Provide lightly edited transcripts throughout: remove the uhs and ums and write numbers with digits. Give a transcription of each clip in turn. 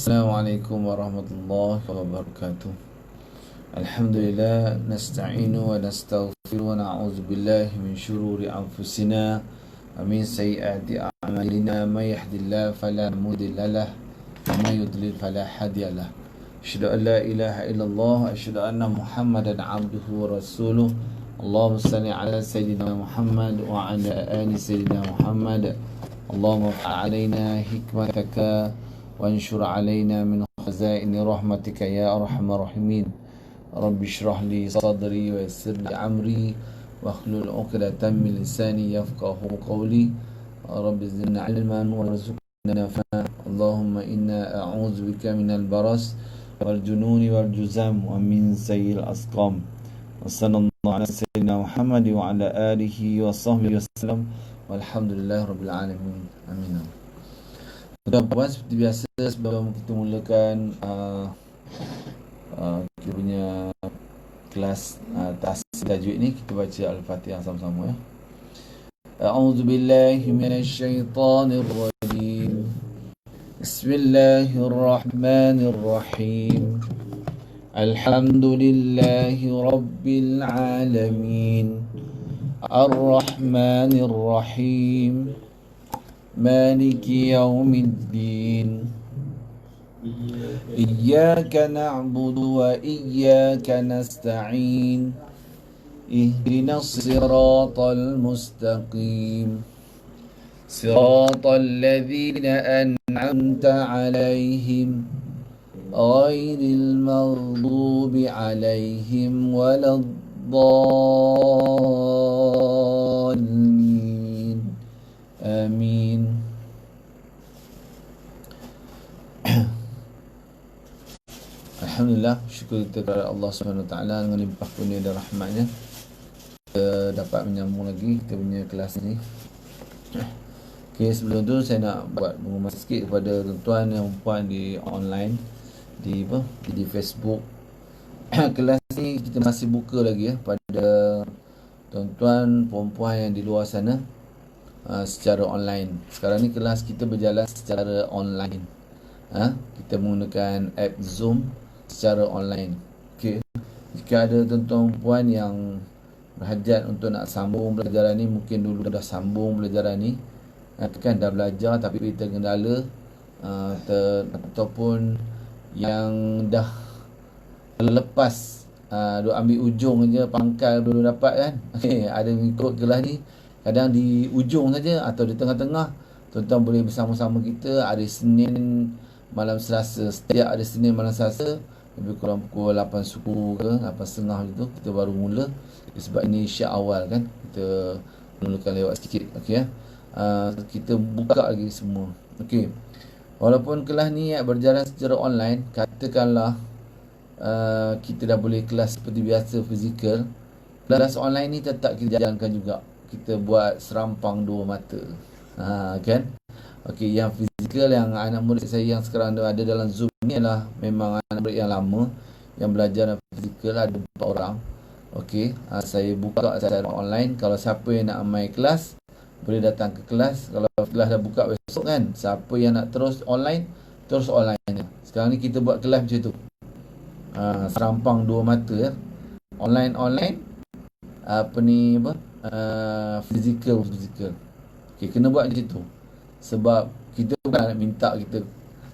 Assalamualaikum warahmatullahi wabarakatuh. Alhamdulillah nasta'inu wa nastaghfiru wa na'udzu billahi min syururi anfusina wa min sayyiati a'malina may yahdihillahu fala mudilla lahu wa may yudlil fala hadiya lahu. Asyhadu an la ilaha illallah wa asyhadu anna Muhammadan 'abduhu wa rasuluh. Allahumma salli ala sayyidina Muhammad wa ala ali sayyidina Muhammad. Allahumma fa'alaina hikmataka وانشر علينا من خزائن رحمتك يا أرحم الراحمين. رب اشرح لي صدري ويسر لي أمري واحلل عقدة من لساني يفقه قولي. رب زدنا علما وارزقنا نفعا. اللهم إنا أعوذ بك من البرص والجنون والجزام ومن سيء الأسقام. وصلى الله على سيدنا محمد وعلى آله وصحبه وسلم والحمد لله رب العالمين. آمين. Tuan-tuan, seperti biasa sebelum kita mulakan kita punya kelas tahsin tajwid ni, kita baca Al-Fatihah sama-sama ya. A'udzu billahi minasyaitonir rajim. Bismillahirrahmanirrahim. Alhamdulillahi rabbil alamin. Ar-Rahmanir Rahim. مالك يوم الدين إياك نعبد وإياك نستعين اهدنا الصراط المستقيم صراط الذين أنعمت عليهم غير المغضوب عليهم ولا الضالين. Amin. Alhamdulillah, syukur kita kepada Allah SWT dengan limpah kurnia dan rahmatnya, kita dapat menyambung lagi kita punya kelas ni. Okay, sebelum tu saya nak buat pengumuman sikit kepada tuan-tuan yang puan di online, di Facebook. Kelas ni kita masih buka lagi ya pada tuan-tuan perempuan yang di luar sana, secara online. Sekarang ni kelas kita berjalan secara online. Kita menggunakan app Zoom secara online. Okey. Jika ada tuan-tuan puan yang berhajat untuk nak sambung pelajaran ni, mungkin dulu dah sambung pelajaran ni, kan dah belajar tapi terkendala, ataupun yang dah lepas, duk ambil ujung je, pangkal belum dapat kan. Okey, ada ikut kelas ni kadang di ujung saja atau di tengah-tengah, tuan-tuan boleh bersama-sama kita hari Senin malam Selasa. Setiap hari Senin malam Selasa lebih kurang pukul 8 suku ke 8.30 macam tu, kita baru mula. Sebab ini syak awal kan, kita mulakan lewat sikit. Okey ya. Kita buka lagi semua. Okey. Walaupun kelas ni berjalan secara online, katakanlah kita dah boleh kelas seperti biasa fizikal, kelas online ni tetap kita jalankan juga. Kita buat serampang dua mata, kan. Okey, yang fizikal, yang anak murid saya yang sekarang ada dalam Zoom ni adalah memang anak murid yang lama yang belajar fizikal, ada 4 orang. Okey, saya buka secara online. Kalau siapa yang nak main kelas boleh datang ke kelas. Kalau kelas dah buka besok kan, siapa yang nak terus online, terus online. Sekarang ni kita buat kelas macam tu, serampang dua mata ya. Online fizikal. Okay, kena buat macam tu. Sebab kita bukan nak minta kita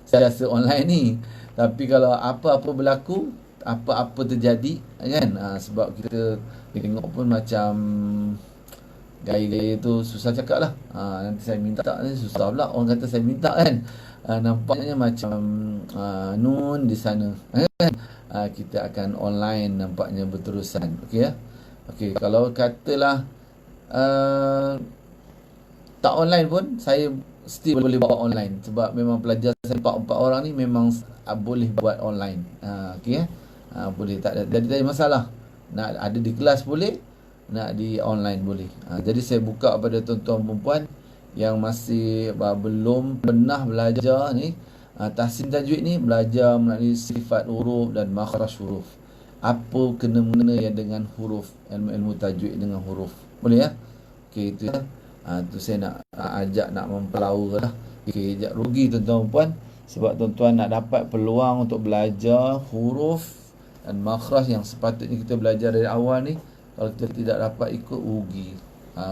sentiasa online ni, tapi kalau apa-apa berlaku, apa-apa terjadi kan, sebab kita tengok pun macam gaya-gaya tu susah cakap lah. Nanti saya minta ni susah pula, orang kata saya minta kan. Nampaknya macam nun di sana kan. Kita akan online nampaknya berterusan. Okey ya. Okey, kalau katalah tak online pun, saya still boleh buat online. Sebab memang pelajar saya 4 orang ni memang boleh buat online. Okey ya. Boleh, tak ada masalah. Nak ada di kelas boleh, nak di online boleh. Jadi saya buka pada tuan-tuan perempuan yang masih belum pernah belajar ni, tahsin tajwid ni, belajar melalui sifat huruf dan makhraj huruf. Apa kena-mengena yang dengan huruf, ilmu tajwid dengan huruf. Boleh ya? Okey, itu ya. Tu saya nak ajak, nak mempelaur lah. Okey, rugi tuan-tuan puan Sebab tuan-tuan nak dapat peluang untuk belajar huruf dan makhraj yang sepatutnya kita belajar dari awal ni, kalau kita tidak dapat ikut,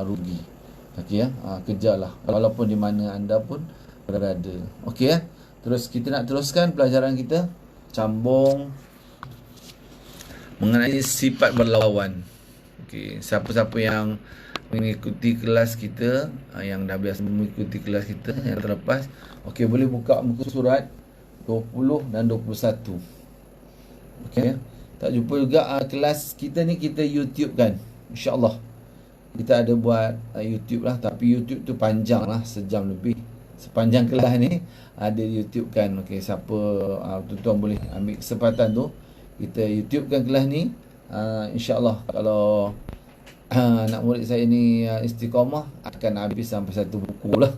rugi. Okey ya. Kejarlah walaupun di mana anda pun berada. Okey ya. Terus kita nak teruskan pelajaran kita, sambung mengenai sifat berlawan. Okey, siapa-siapa yang mengikuti kelas kita, yang dah biasa mengikuti kelas kita yang terlepas, okey, boleh buka muka surat 20 dan 21. Okey. Tak jumpa juga kelas kita ni kita YouTube kan. InsyaAllah. Kita ada buat YouTube lah, tapi YouTube tu panjang lah, sejam lebih. Sepanjang kelas ni ada YouTube kan. Okey, siapa tuan-tuan boleh ambil kesempatan tu, kita YouTube kan kelas ni. InsyaAllah kalau anak murid saya ni istiqamah, akan habis sampai satu buku lah.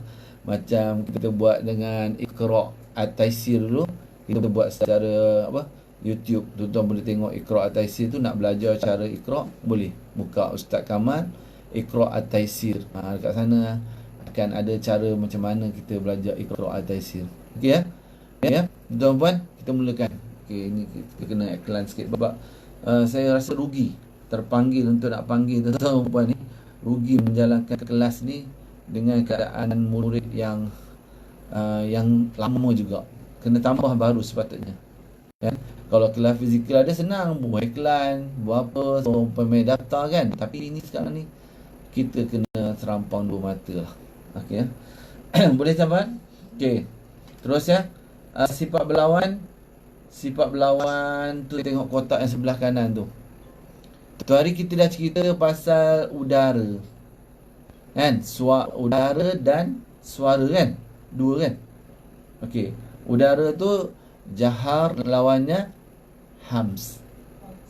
Macam kita buat dengan Iqra' At-Taysir dulu, kita buat secara YouTube. Tuan-tuan boleh tengok Iqra' At-Taysir tu. Nak belajar cara Iqra', boleh buka Ustaz Kamal Iqra' At-Taysir. Dekat sana akan ada cara macam mana kita belajar Iqra' At-Taysir. Okey ya? Ya, tuan-tuan, kita mulakan. Okey, ini kita kena iklan sikit sebab saya rasa rugi terpanggil untuk nak panggil tuan-tuan puan ni, rugi menjalankan kelas ni dengan keadaan murid yang lama juga. Kena tambah baru sepatutnya. Ya? Kalau kelas fizikal ada senang, buat iklan, buat apa, pemain daftar kan. Tapi ini sekarang ni kita kena serampang dua mata lah. Okey ya. Boleh tuan-tuan? Okey. Terus ya. Sifat berlawan tu, tengok kotak yang sebelah kanan tu. Tu hari kita dah cerita pasal udara kan, udara dan suara kan, dua kan. Okey, udara tu jahar, lawannya hams.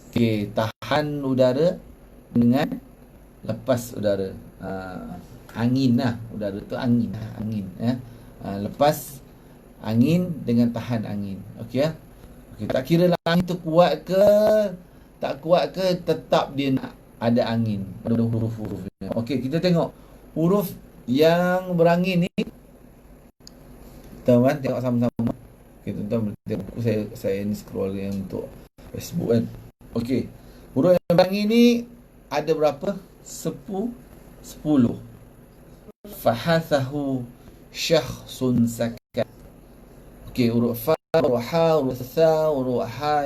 Okey, tahan udara dengan lepas udara. Angin lah, udara tu angin ya. Lepas angin dengan tahan angin. Okey ya. Okey, tak kira lah angin tu kuat ke tak kuat ke, tetap dia nak ada angin. Ada huruf-hurufnya. Okey, kita tengok huruf yang berangin ni. Tuan-tuan tengok sama-sama. Okey, tuan-tuan boleh tengok. Saya ni scroll yang untuk Facebook kan. Okey, huruf yang berangin ni ada berapa? 10. Fahathahu syakhsun sakat. Okey, huruf fa, huruf ha, huruf tha, huruf ha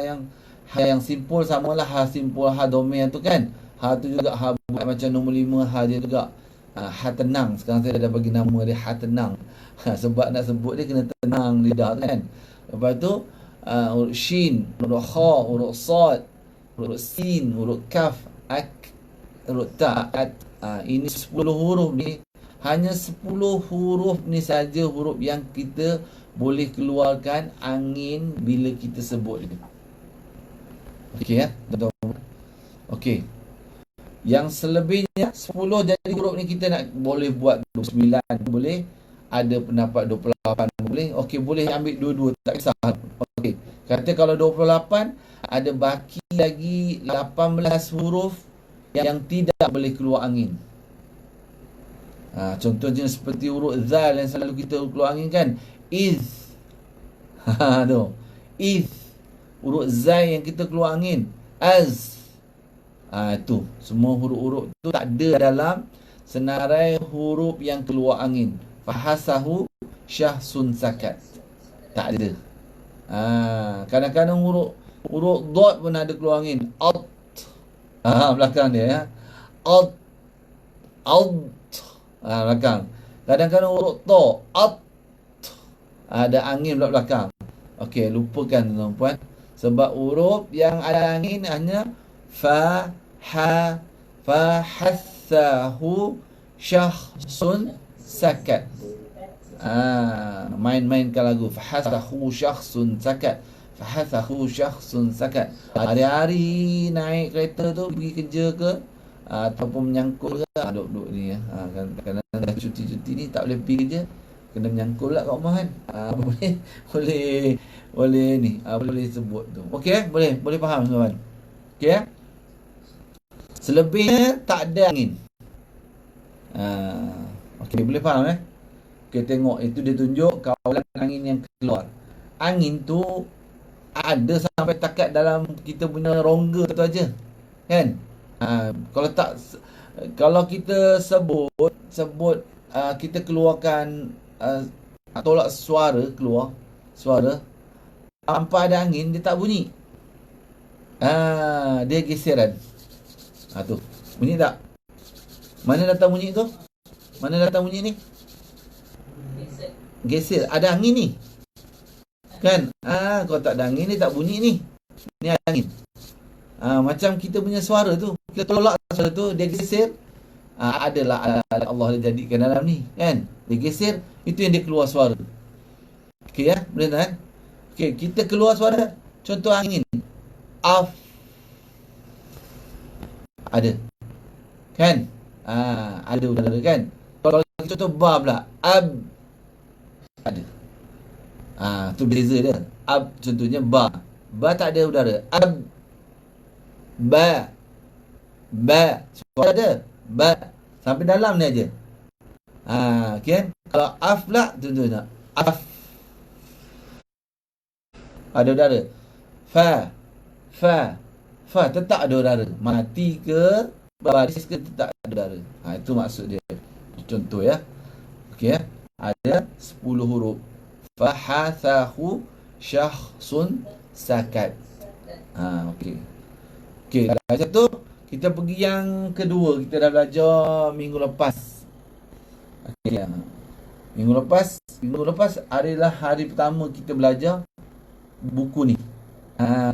yang simpul samalah ha simpul, ha domain tu kan. Ha tu juga ha buat macam nombor 5, ha dia juga ha tenang. Sekarang saya dah bagi nama dia ha tenang. Sebab nak sebut dia kena tenang lidah tu kan. Lepas tu huruf shin, huruf kha, huruf sad, huruf sin, huruf kaf, ak, huruf ta, at. Ini 10 huruf ni. Hanya 10 huruf ni saja huruf yang kita boleh keluarkan angin bila kita sebut dia. Okey ya, betul. Okey. Yang selebihnya 10 jadi huruf ni kita nak boleh buat 29 boleh, ada pendapat 28 boleh. Okey, boleh ambil dua-dua, tak kisah. Okey. Kata kalau 28 ada baki lagi 18 huruf yang tidak boleh keluar angin. Contohnya seperti huruf zal yang selalu kita keluar angin kan. Iz. Tu. Iz. Huruf zai yang kita keluar angin. Az. Itu. Semua huruf-huruf tu tak ada dalam senarai huruf yang keluar angin. Fahasahu syahsun sakat. Tak ada. Kadang-kadang huruf dot pun ada keluar angin. Alt. Belakang dia ya. Alt. Belakang. Kadang-kadang huruf to. Alt. Ada angin pula belakang. Okey, lupakan tuan-puan. Sebab huruf yang ada angin hanya fa, ha, fahathahu syakhsun sakat. Main-mainkan lagu. Fahathahu syakhsun sakat. Fahathahu syakhsun sakat. Hari-hari naik kereta tu pergi kerja ke, ataupun menyangkul ke, duduk ni ya. Kadang-kadang cuti-cuti ni tak boleh pergi kerja, kena menyangkul lah kat rumah kan. Boleh ni, boleh sebut tu. Okey, boleh faham tuan-tuan. Okey ya. Selebihnya tak ada angin. Okey, boleh faham Okey, tengok itu dia tunjuk kawalan angin yang keluar. angin tu ada sampai takat dalam kita punya rongga tu aja. Kan? Kalau tak, kalau kita sebut kita keluarkan tolak suara, keluar suara tanpa ada angin, dia tak bunyi. Dia geseran. Tu bunyi tak? Mana datang bunyi tu? Mana datang bunyi ni? Geser. Ada angin ni. Kan? Kalau tak ada angin ni tak bunyi ni. Ni ada angin. Macam kita punya suara tu, kita tolak suara tu, dia geser. Adalah Allah dia jadikan dalam ni, kan? Dia geser, itu yang dia keluar suara. Okey ya, boleh tak? Okey, kita keluar suara. Contoh angin. Af. Ada. Kan? Ada udara kan? Kalau contoh ba pula, ab. Ada. Tu beza dia. Ab contohnya ba. Ba tak ada udara. Ab. Ba. Suara ada. Ba. Sampai dalam ni aja. Okay. Kalau af pula contohnya. Af. Ada udara. Fa tetap ada udara. Mati ke baris ke tetap ada udara. Itu maksud dia. Contoh ya. Okey ya. Ada 10 huruf. Fahathahu syakhsun sakat. Okey. Okey, macam tu kita pergi yang kedua. Kita dah belajar minggu lepas. Okey. Minggu lepas adalah hari pertama kita belajar buku ni.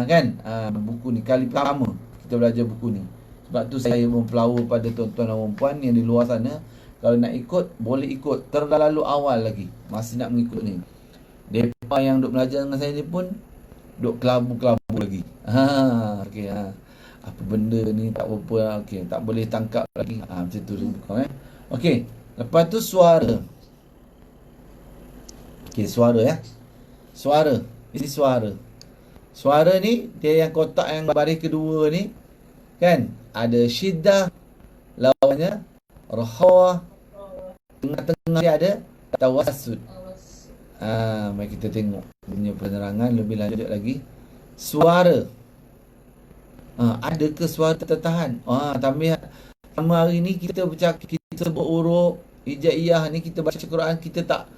Kan? Buku ni kali pertama kita belajar buku ni. Sebab tu saya memflower pada tuan-tuan dan puan yang di luar sana. Kalau nak ikut, boleh ikut. Terlalu awal lagi masih nak mengikut ni. Mereka yang duk belajar dengan saya ni pun duk kelabu-kelabu lagi. Okey. Apa benda ni tak apa. Okey, tak boleh tangkap lagi. Macam tu bukan Okey, lepas tu suara. Okey, suara ya. Suara. Ini suara. Suara ni dia yang kotak yang baris kedua ni, kan? Ada syiddah, lawannya rakhawah, tengah-tengah dia ada tawassud. Mari kita tengok punya penerangan lebih lanjut lagi. Suara. Ada ke suara tertahan? Tambah hari ni kita sebut huruf hijaiyah ni, kita baca Quran, kita tak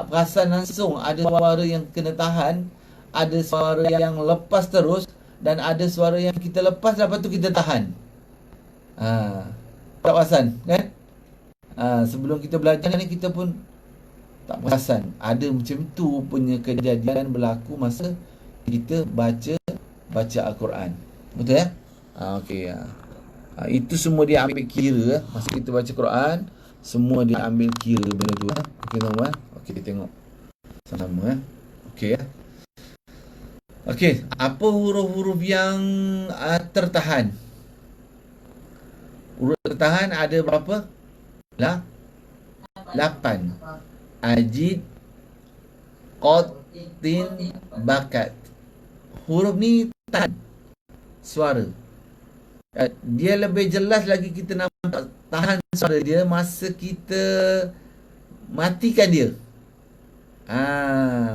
perasan langsung ada suara yang kena tahan, ada suara yang lepas terus, dan ada suara yang kita lepas lepas tu kita tahan. Tak perasan kan? Sebelum kita belajar ni kita pun tak perasan. Ada macam tu punya kejadian berlaku masa kita baca Al-Quran. Betul ya? Okey. Itu semua dia ambil kira masa kita baca Quran. Semua dia ambil kira benda tu. Okey tuan-tuan. Okey, kita tengok sama-sama ya. Okey ya. Okey, apa huruf-huruf yang tertahan? Huruf tertahan ada berapa? 8. Ajid, qad, tin, bakat. Huruf ni tahan suara. Dia lebih jelas lagi kita nampak tahan suara dia masa kita matikan dia.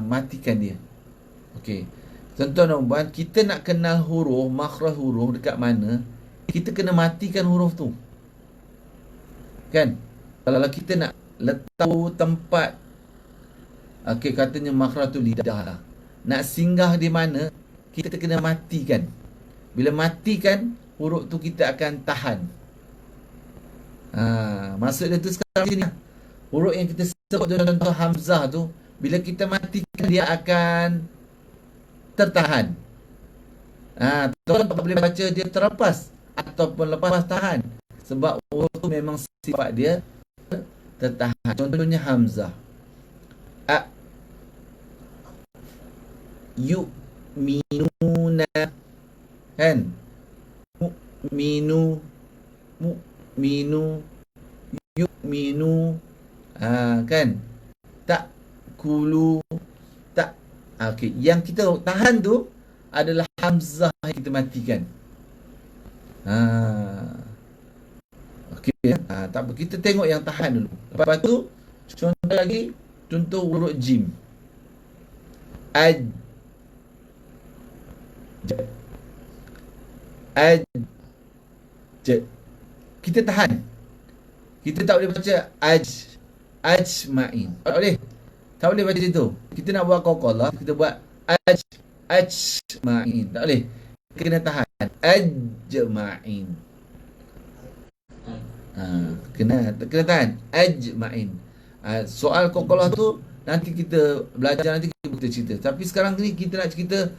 Matikan dia. Okey. Tuan-tuan dan puan, kita nak kenal huruf, makhraj huruf dekat mana, kita kena matikan huruf tu. Kan? Kalau kita nak letak tempat, okey, katanya makhraj tu lidah lah. Nak singgah di mana, kita kena matikan. Bila matikan, huruf tu kita akan tahan. Maksud dia tu sekarang sini. Huruf yang kita sebut contoh hamzah tu, bila kita matikan dia akan tertahan. Tuan tak boleh baca dia terlepas ataupun lepas tahan, sebab huruf tu memang sifat dia tertahan. Contohnya hamzah. Yu'minuna, kan? Mu'minu, yu'minu, kan? Ta'kulu, tak. Okey, yang kita tahan tu adalah hamzah yang kita matikan. Okey, tak apa, kita tengok yang tahan dulu. Lepas tu contoh lagi, contoh huruf jim. Aj. Aj. Kita tahan. Kita tak boleh baca ajma'in. Tak boleh. Tak boleh baca itu. Kita nak buat qalqalah, kita buat ajma'in. Tak boleh. Kena tahan. Ajma'in. Kena tahan. Ajma'in. Soal qalqalah tu nanti kita belajar, nanti kita cerita. Tapi sekarang ni kita nak cerita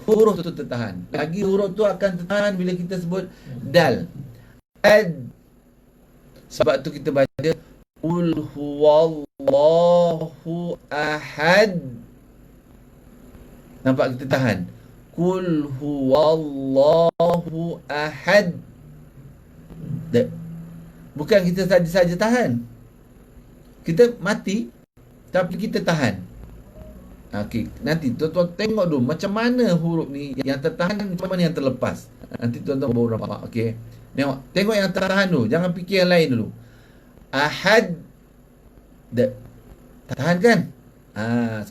huruf tu tertahan. Lagi huruf tu akan tertahan bila kita sebut dal. Sebab tu kita baca Qul huwallahu ahad. Nampak kita tahan. Qul huwallahu ahad. Bukan kita saja tahan. Kita mati tapi kita tahan. Okey, nanti tuan-tuan tengok dulu macam mana huruf ni yang tertahan dan macam mana yang terlepas. Nanti tuan-tuan baru nampak. Okey. Tengok yang tertahan dulu, jangan fikir yang lain dulu. Ahad. Tahan kan?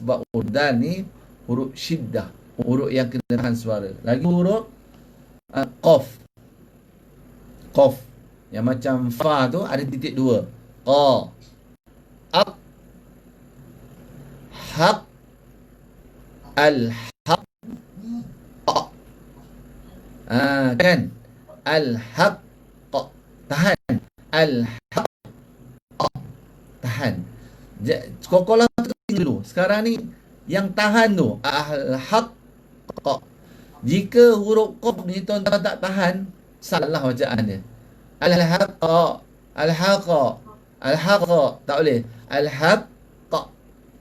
Sebab huruf dal ni huruf syiddah, huruf yang kena tahan suara. Lagi huruf qaf. Qaf yang macam fa tu ada titik dua. Qa. Aq. Haq. Al-haq. Kan? Al-haq. Tahan. Al-haq. Tahan. Qalqalah tu dulu. Sekarang ni yang tahan tu al-haq. Jika huruf qaf ni tuan-tuan tak tahan, salah bacaan dia. Al-haq. Al-haq. Al-haq. Tak boleh. Al-haq.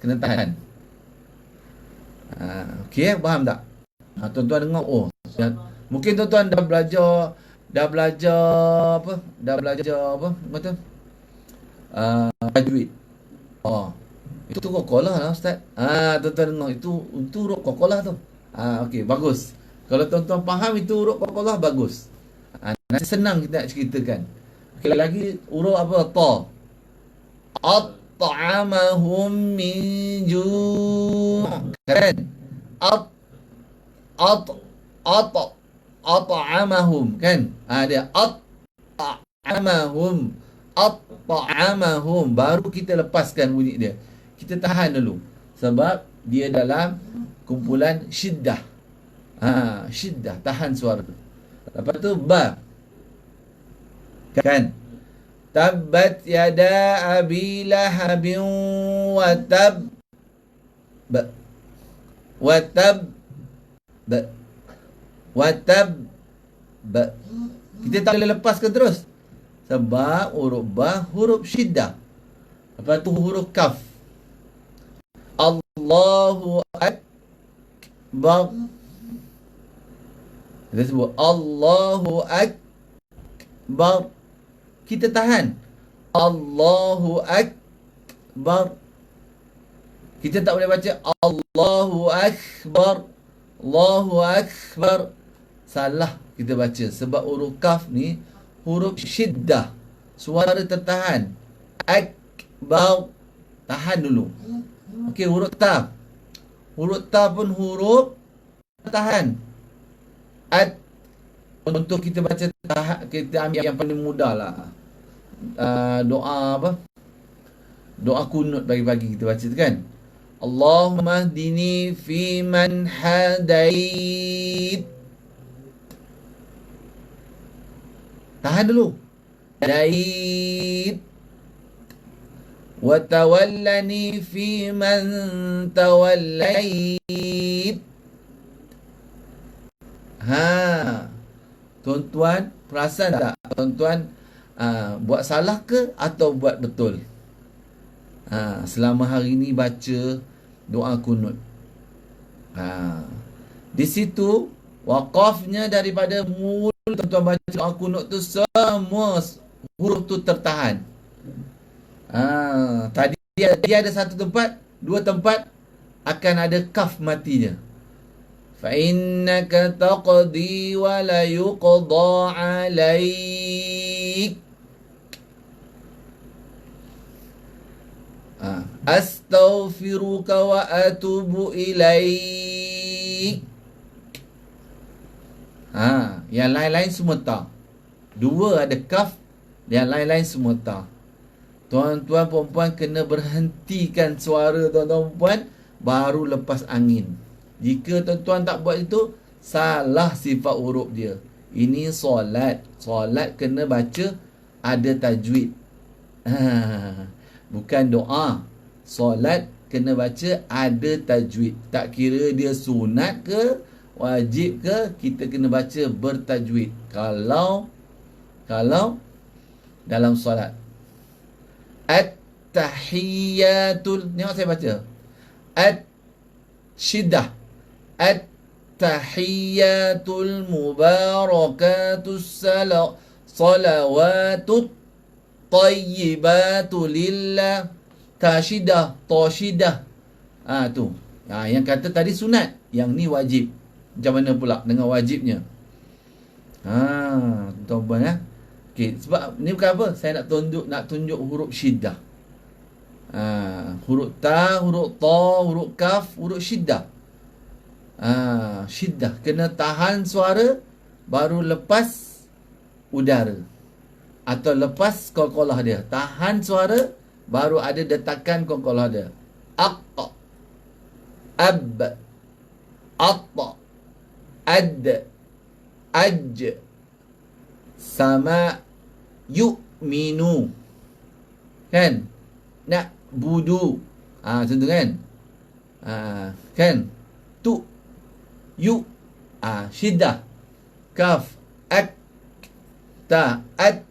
Kena tahan. Okey, faham tak? Tuan-tuan dengar, mungkin tuan-tuan dah belajar apa? Betul? Tajwid. Itu qalqalah lah ustaz. Tuan-tuan dengar, itu huruf qalqalah tu. Okey, bagus. Kalau tuan-tuan faham itu huruf qalqalah, bagus. Nanti senang kita nak ceritakan. Okey, lagi huruf apa? Ta. At'amahum min ju'. Kan? At'amahum kan? Dia at'amahum baru kita lepaskan bunyi dia. Kita tahan dulu sebab dia dalam kumpulan syiddah. Syiddah, tahan suara tu. Lepas tu ba. Kan? Tabbat yada abi lahabin wa tab. Watab. Kita tak boleh lepaskan terus sebab huruf ba huruf syiddah. Lepas tu huruf kaf. Allahu akbar. Kita sebut Allahu akbar. Kita tahan. Allahu akbar. Kita tak boleh baca Allahu akbar. Allahu akbar. Salah kita baca sebab huruf kaf ni huruf syiddah. Suara tertahan. Akbar. Tahan dulu. Okey, huruf ta. Huruf ta pun huruf tahan. Untuk kita baca kita ambil yang paling mudah lah. Doa apa? Doa kunut pagi-pagi kita baca tu kan. Allahumma hdini fi man hadait. Tahan dulu. Dait. Wa tawallani fi man tawallait. Tuan-tuan perasan tak? Tuan-tuan buat salah ke atau buat betul? Selama hari ni baca doa kunut. Di situ waqafnya daripada mulut tuan-tuan baca doa kunut tu semua huruf tu tertahan. Tadi dia ada satu tempat, dua tempat akan ada kaf matinya. Fa innaka taqdi wa la yuqda 'alaik. Astaghfiruka wa atubu ilaik. Yang lain-lain semua ta. Dua ada kaf, yang lain-lain semua ta. Tuan-tuan perempuan kena berhentikan suara tuan-tuan perempuan baru lepas angin. Jika tuan-tuan tak buat itu, salah sifat huruf dia. Ini solat. Solat kena baca ada tajwid. Bukan doa. Solat kena baca ada tajwid. Tak kira dia sunat ke, wajib ke, kita kena baca bertajwid. Kalau dalam solat. At-tahiyyatul, tengok saya baca. At-shiddah. At-tahiyyatul mubarakatus salawatut tayyibatu lillah. Tashidah, tashidah. Tu. Yang kata tadi sunat, yang ni wajib. Macam mana pula dengan wajibnya? Tuan-tuan ya. Okey, sebab ni bukan apa? Saya nak tunjuk huruf syiddah. Huruf ta, huruf ta, huruf kaf, huruf syiddah. Syiddah kena tahan suara baru lepas udara. Atau lepas qalqalah dia. Tahan suara baru ada detakan qalqalah dia. Aq, ab, atta, ad, aj, sama, yu'minu. Kan? Nak budu. Macam tu kan? Kan? Tu, yu, syiddah, kaf, at, ta, at.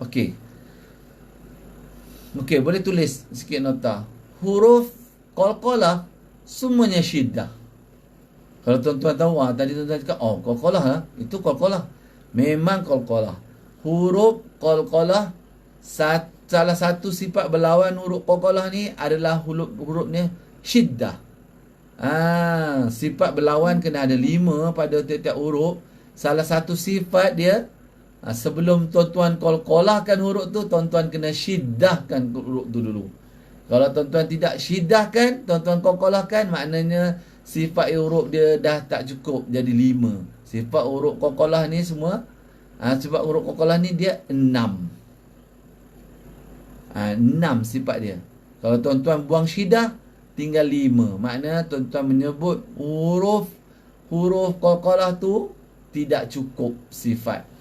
Okey. Okey, boleh tulis sikit nota. Huruf qalqalah semuanya syiddah. Kalau tuan-tuan tahu, tadi tuan-tuan cakap, qalqalah lah. Itu qalqalah. Memang qalqalah. Huruf qalqalah, salah satu sifat berlawan huruf qalqalah ni adalah hurufnya syiddah. Sifat berlawan kena ada 5 pada tiap-tiap huruf. Salah satu sifat dia, sebelum tuan-tuan qalqalahkan huruf tu, tuan-tuan kena syiddahkan huruf tu dulu. Kalau tuan-tuan tidak syiddahkan, tuan-tuan qalqalahkan, maknanya sifat huruf dia dah tak cukup, jadi 5. Sifat huruf qalqalah ni semua, sifat huruf qalqalah ni dia 6. 6 sifat dia. Kalau tuan-tuan buang syiddah, tinggal 5. Maknanya tuan-tuan menyebut huruf qalqalah tu tidak cukup sifat.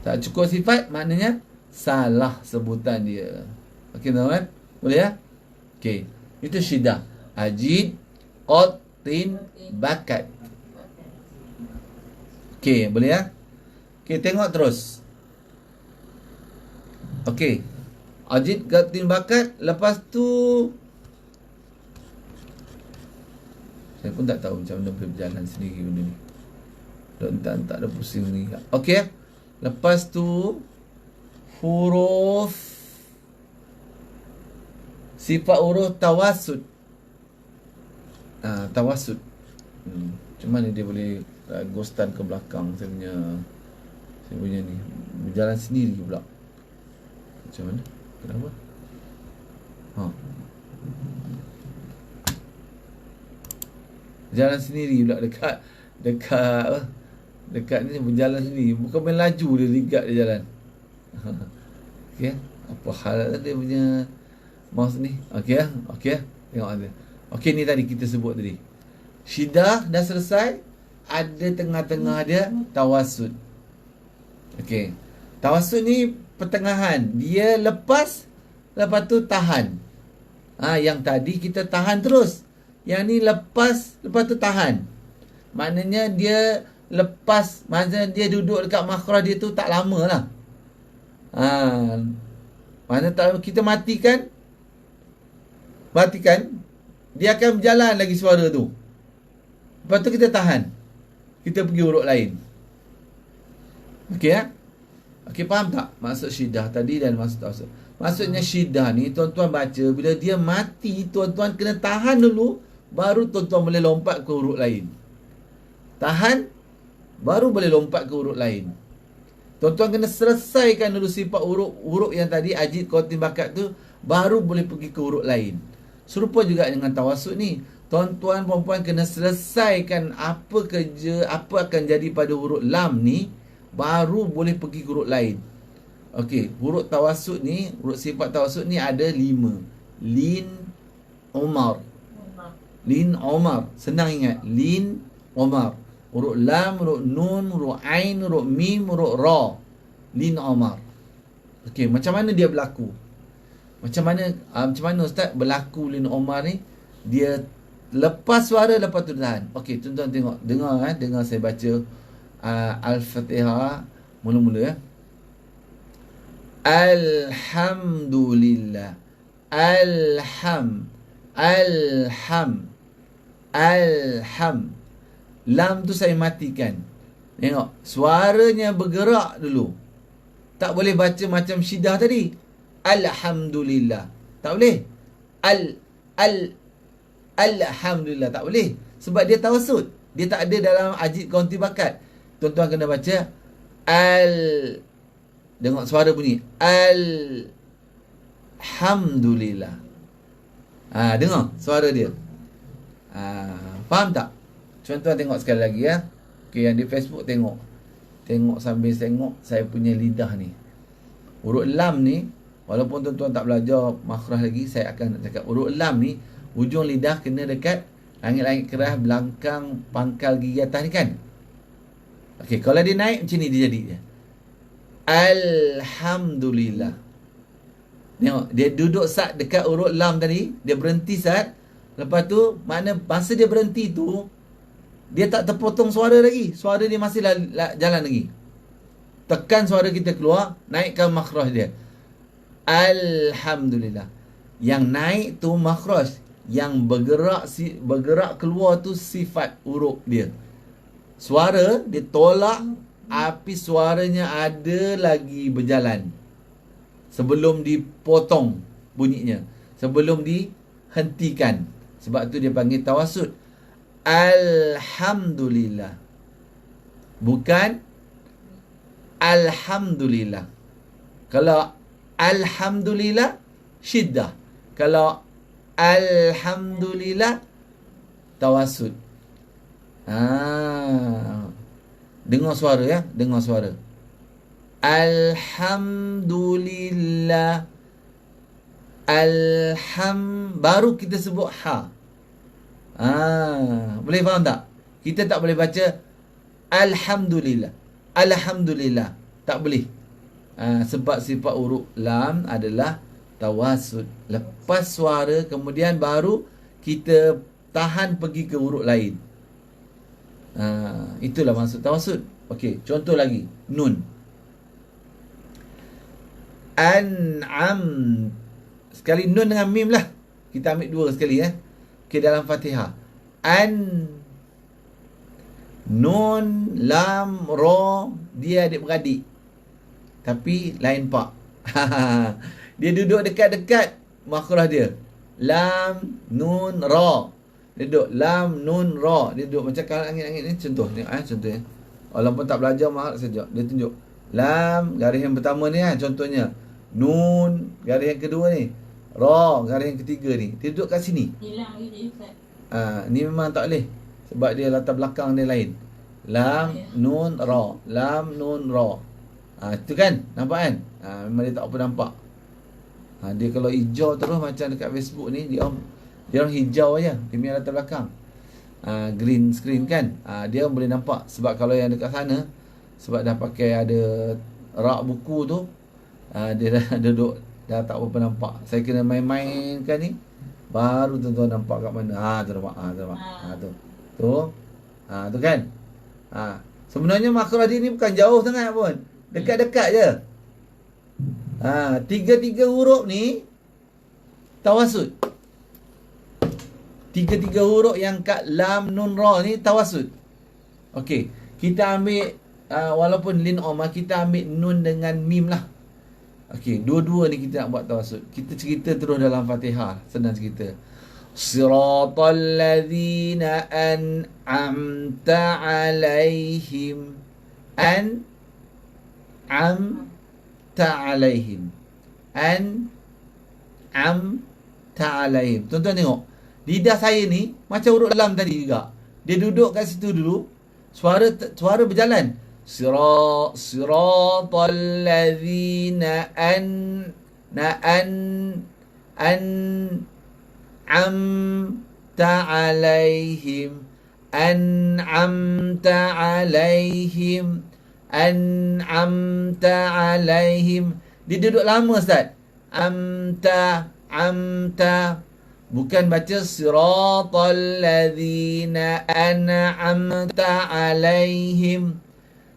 Tak cukup sifat, maknanya salah sebutan dia. Okey tuan-tuan? Boleh ya? Okey. Itu syiddah. Ajid, qad, tin, bakat. Okey, boleh ya? Okey, tengok terus. Okey. Ajid, qad, tin, bakat. Lepas tu saya pun tak tahu macam mana boleh berjalan sendiri benda ni. Tak ada pusing ni. Okey. Lepas tu huruf, sifat huruf tawassut. Tawassut. Macam mana dia boleh ghostan ke belakang saya punya ni. Berjalan sendiri pula. Macam mana? Kenapa? Berjalan sendiri pula dekat ni berjalan sendiri. Bukan main laju dia ligat dia jalan. Okey. Apa hal dia punya mouse ni? Okey. Tengok ada. Okey, ni tadi kita sebut tadi. Syiddah dah selesai. Ada tengah-tengah dia tawassut. Okey. Tawassut ni pertengahan. Dia lepas tu tahan. Yang tadi kita tahan terus. Yang ni lepas tu tahan. Maknanya dia lepas, maknanya dia duduk dekat makhraj dia tu tak lama lah. Mana tak lama, kita matikan, dia akan berjalan lagi suara tu. Lepas tu kita tahan, kita pergi huruf lain. Okey ya? Okey, faham tak maksud syiddah tadi dan maksud tawassut? Maksudnya syiddah ni tuan-tuan baca, bila dia mati, tuan-tuan kena tahan dulu, baru tuan-tuan boleh lompat ke huruf lain. Tahan, baru boleh lompat ke huruf lain. Tuan-tuan kena selesaikan dulu sifat huruf yang tadi, ajid, qatin, bakat tu, baru boleh pergi ke huruf lain. Serupa juga dengan tawassut ni. Tuan-tuan puan-puan kena selesaikan apa kerja, apa akan jadi pada huruf lam ni, baru boleh pergi ke huruf lain. Okey, huruf tawassut ni, huruf sifat tawassut ni ada 5. Lin, Umar. Lin, Umar. Senang ingat. Lin, Umar. Huruf lam, huruf nun, huruf ain, huruf mim, huruf ra. Lin, Umar. Okey, macam mana dia berlaku? Macam mana Ustaz berlaku Lin Umar ni? Dia lepas suara, lepas tu tahan. Okey, tuan-tuan tengok. Dengar saya baca Al-Fatihah mula-mula. Alhamdulillah. Alham. Lam tu saya matikan. Tengok, suaranya bergerak dulu. Tak boleh baca macam syidah tadi. Alhamdulillah. Tak boleh. Alhamdulillah. Tak boleh. Sebab dia tawassut. Dia tak ada dalam ajid kaunti bakat. Tuan-tuan kena baca Dengar suara bunyi. Alhamdulillah. Dengar suara dia. Faham tak? Tuan-tuan tengok sekali lagi ya. Okay, yang di Facebook tengok. Tengok sambil tengok saya punya lidah ni. Huruf lam ni, walaupun tuan-tuan tak belajar makhraj lagi, saya akan nak cakap huruf lam ni, ujung lidah kena dekat langit-langit keras belakang pangkal gigi atas ni kan. Okey, kalau dia naik macam ni dia jadi dia. Alhamdulillah. Tengok, dia duduk sat dekat huruf lam tadi, dia berhenti sat. Lepas tu, masa dia berhenti tu, dia tak terpotong suara lagi. Suara dia masih jalan lagi. Tekan suara kita keluar, naikkan makhraj dia. Alhamdulillah. Yang naik tu makhraj, yang bergerak keluar tu sifat huruf dia. Suara dia tolak, api suaranya ada lagi berjalan sebelum dipotong bunyinya, sebelum dihentikan. Sebab tu dia panggil tawassut. Alhamdulillah, bukan Alhamdulillah. Kalau Alhamdulillah syiddah, kalau Alhamdulillah tawassut. Dengar suara ya, dengar suara. Alhamdulillah. Baru kita sebut ha. Boleh faham tak? Kita tak boleh baca Alhamdulillah. Alhamdulillah. Tak boleh. Sebab sifat huruf lam adalah tawassut. Lepas suara, kemudian baru kita tahan pergi ke huruf lain. Itulah maksud tawassut. Okey, contoh lagi. Nun. An'am. Sekali nun dengan mim lah. Kita ambil dua sekali ya. Okey, dalam Fatihah. Nun, lam, ra, dia adik-beradik. Tapi lain pak. Dia duduk dekat-dekat makhraj dia. Lam, nun, ra. Dia duduk lam, nun, ra. Dia duduk macam kalau angin-angin ni. Contoh. Contohnya. Walaupun tak belajar mahal saja. Dia tunjuk. Lam, garis yang pertama ni contohnya. Nun, garis yang kedua ni. Ra, garis yang ketiga ni. Dia duduk kat sini. Hilang lagi Ustaz. Ni memang tak boleh. Sebab dia latar belakang dia lain. Lam, nun, ra. Lam, nun, ra. Itu kan? Nampak kan? Memang dia tak apa nampak. Dia kalau hijau terus macam dekat Facebook ni, dia orang hijau aja. Dia punya latar belakang. Green screen kan? Dia boleh nampak. Sebab kalau yang dekat sana, sebab dah pakai ada rak buku tu, dia dah duduk, dah tak apa nampak. Saya kena main-mainkan ni, baru tuan-tuan nampak kat mana. Tu nampak. Tu kan? Sebenarnya makhraj dia ni bukan jauh sangat pun. Dekat-dekat je. Tiga-tiga huruf ni tawassut. Tiga-tiga huruf yang kat lam, nun, ra ni tawassut. Okey, kita ambil walaupun lin Umar, kita ambil nun dengan mim lah. Okey, dua-dua ni kita nak buat tawassut. Kita cerita terus dalam Fatihah, senang cerita. Siratal ladzina an'amta alaihim. An'amta alaihim. an'amta alaihim. Tuan-tuan tengok. Lidah saya ni macam huruf lam tadi juga. Dia duduk kat situ dulu. Suara berjalan. Siratal ladzina an'amta alaihim. An'amta alaihim. An'amta alaihim. Dia duduk lama, Ustaz. Amta. Bukan baca siratal ladzina an'amta alaihim.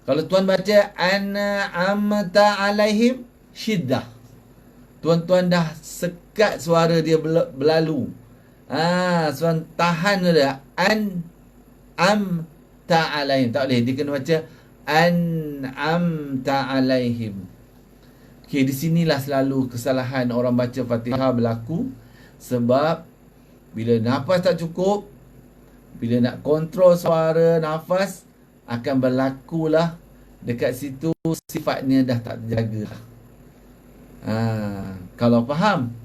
Kalau tuan baca an'amta alaihim, syiddah. Tuan-tuan dah sekat suara dia berlalu. Tuan tahan dia. An'amta alaihim. Tak boleh. Dia kena baca an'amta alaihim. Okey, di sinilah selalu kesalahan orang baca Fatihah berlaku. Sebab bila nafas tak cukup, bila nak kontrol suara nafas, akan berlakulah dekat situ sifatnya dah tak terjaga. Kalau faham,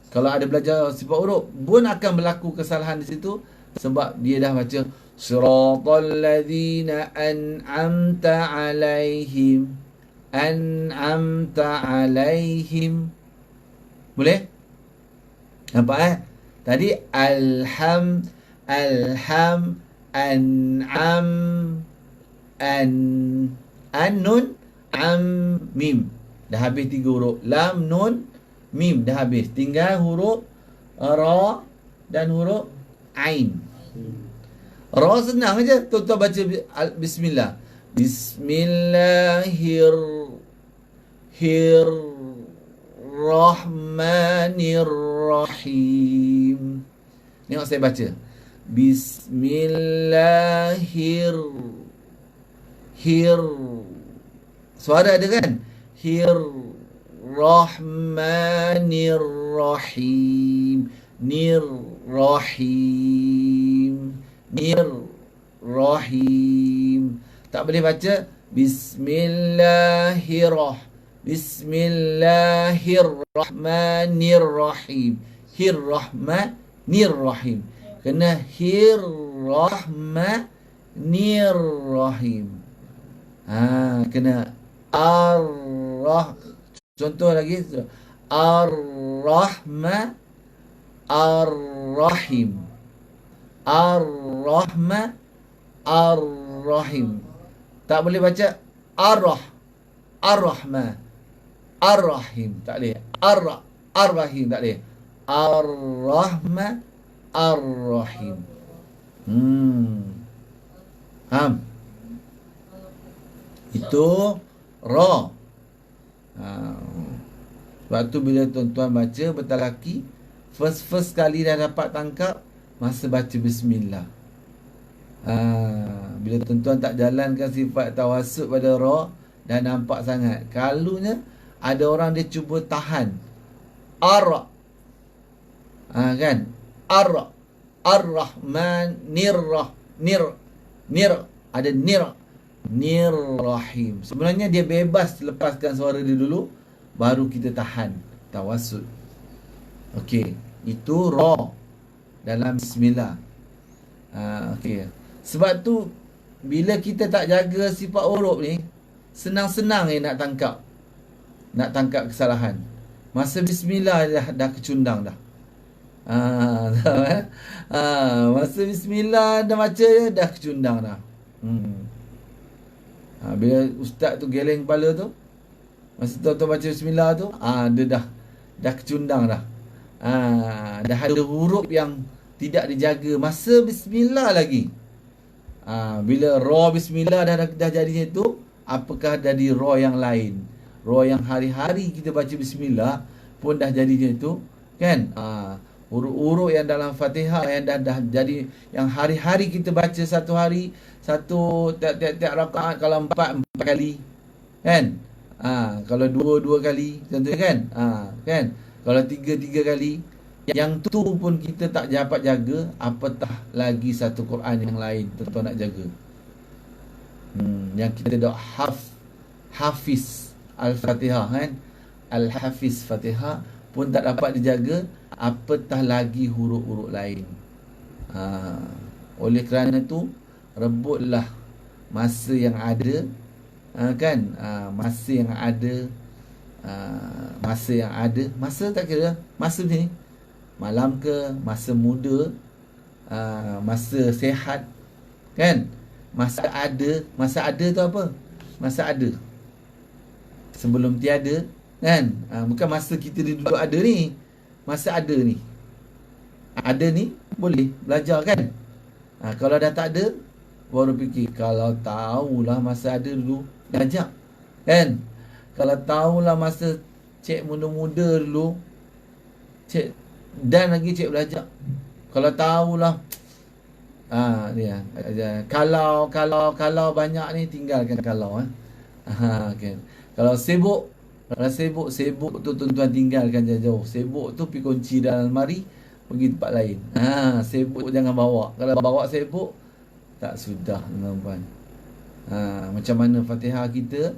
kalau ada belajar sifat huruf pun akan berlaku kesalahan di situ. Sebab dia dah baca siratal ladzina an'amta alaihim. An'amta alaihim. Boleh? Nampak Tadi an'am, nun, am, mim. Dah habis 3 huruf. Lam, nun, mim dah habis. Tinggal huruf ra dan huruf ain. Ra senang aja. Tuan-tuan baca bismillah. Bismillahirrahmanirrahim. Tengok saya baca. Suara ada kan? Rahmanirrahim. Nirrahim. Tak boleh baca Bismillahirrahmanirrahim. Hirrahmanirrahim. Kena hirrahmanirrahim. Kena contoh lagi. Ar-rahim. Ar-rahim. Tak boleh baca Ar-rahma. Ar-rahim. Tak boleh. Ar-rahim. Tak boleh. Ar-rahma. Ar-rahim. Faham? Itu ra. Sebab tu bila tuan-tuan baca bertalaki, first kali dah dapat tangkap, masa baca bismillah. Bila tuan-tuan tak jalankan sifat tawassut pada ra, dah nampak sangat. Kalunya ada orang dia cuba tahan kan? Ar-rahman ada nirrahim. Sebenarnya dia bebas lepaskan suara dia dulu, baru kita tahan tawassut. Okey, itu ra dalam bismillah. Okey. Sebab tu bila kita tak jaga sifat huruf ni, senang-senang nak tangkap kesalahan. Masa bismillah dah kecundang dah. Masa bismillah dah baca dah kecundang dah. Bila ustaz tu geleng kepala tu, masa tu baca bismillah tu, dia dah kecundang dah. Dah ada huruf yang tidak dijaga masa bismillah lagi. Bila ra bismillah dah jadi tu, apakah jadi ra yang lain? Ra yang hari-hari kita baca bismillah pun dah jadi macam tu, kan? Huruf-huruf yang dalam Fatihah yang dah jadi, yang hari-hari kita baca satu hari, tiap rakaat, kalau 4 kali, kan? Kalau 2 kali, contohnya kan? Kan? Kalau 3 kali, yang tu pun kita tak dapat jaga, apatah lagi satu Quran yang lain tuan-tuan nak jaga. Yang kita dah Hafiz Al-Fatihah, kan? Al-Hafiz Fatihah, pun tak dapat dijaga, apatah lagi huruf-huruf lain. Oleh kerana tu, rebutlah masa yang ada, kan? Masa yang ada, masa tak kira masa ni, malam ke, masa muda, masa sehat, kan? Masa ada tu apa? Masa ada sebelum tiada, kan? Bukan masa kita duduk ada ni. Masa ada ni, boleh belajar, kan? Kalau dah tak ada, baru fikir, kalau tahulah masa ada dulu, belajar, kan? Kalau tahulah masa cik muda-muda dulu, cik dan lagi cik belajar. Kalau tahulah, dia kalau banyak ni, tinggalkan kalau, kan? Kalau sibuk tu tuan-tuan tinggalkan jauh-jauh. Sibuk tu pergi kunci dalam almari, pergi tempat lain. Sibuk jangan bawa. Kalau bawa sibuk, tak sudah, tuan-tuan. Macam mana Fatihah kita?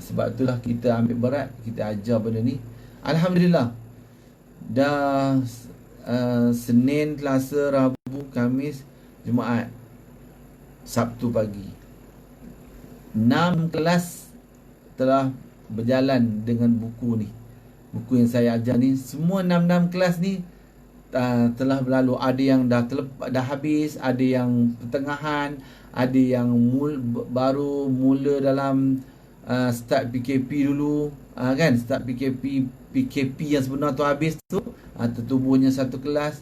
Sebab itulah kita ambil berat, kita ajar benda ni. Alhamdulillah, dah Senin, Selasa, Rabu, Khamis, Jumaat, Sabtu pagi, 6 kelas telah berjalan dengan buku ni. Buku yang saya ajar ni, semua 6 kelas ni telah berlalu. Ada yang dah habis, ada yang pertengahan, ada yang baru mula dalam start PKP dulu, kan? Start PKP yang sebenar tu habis tu, tertubuhnya satu kelas,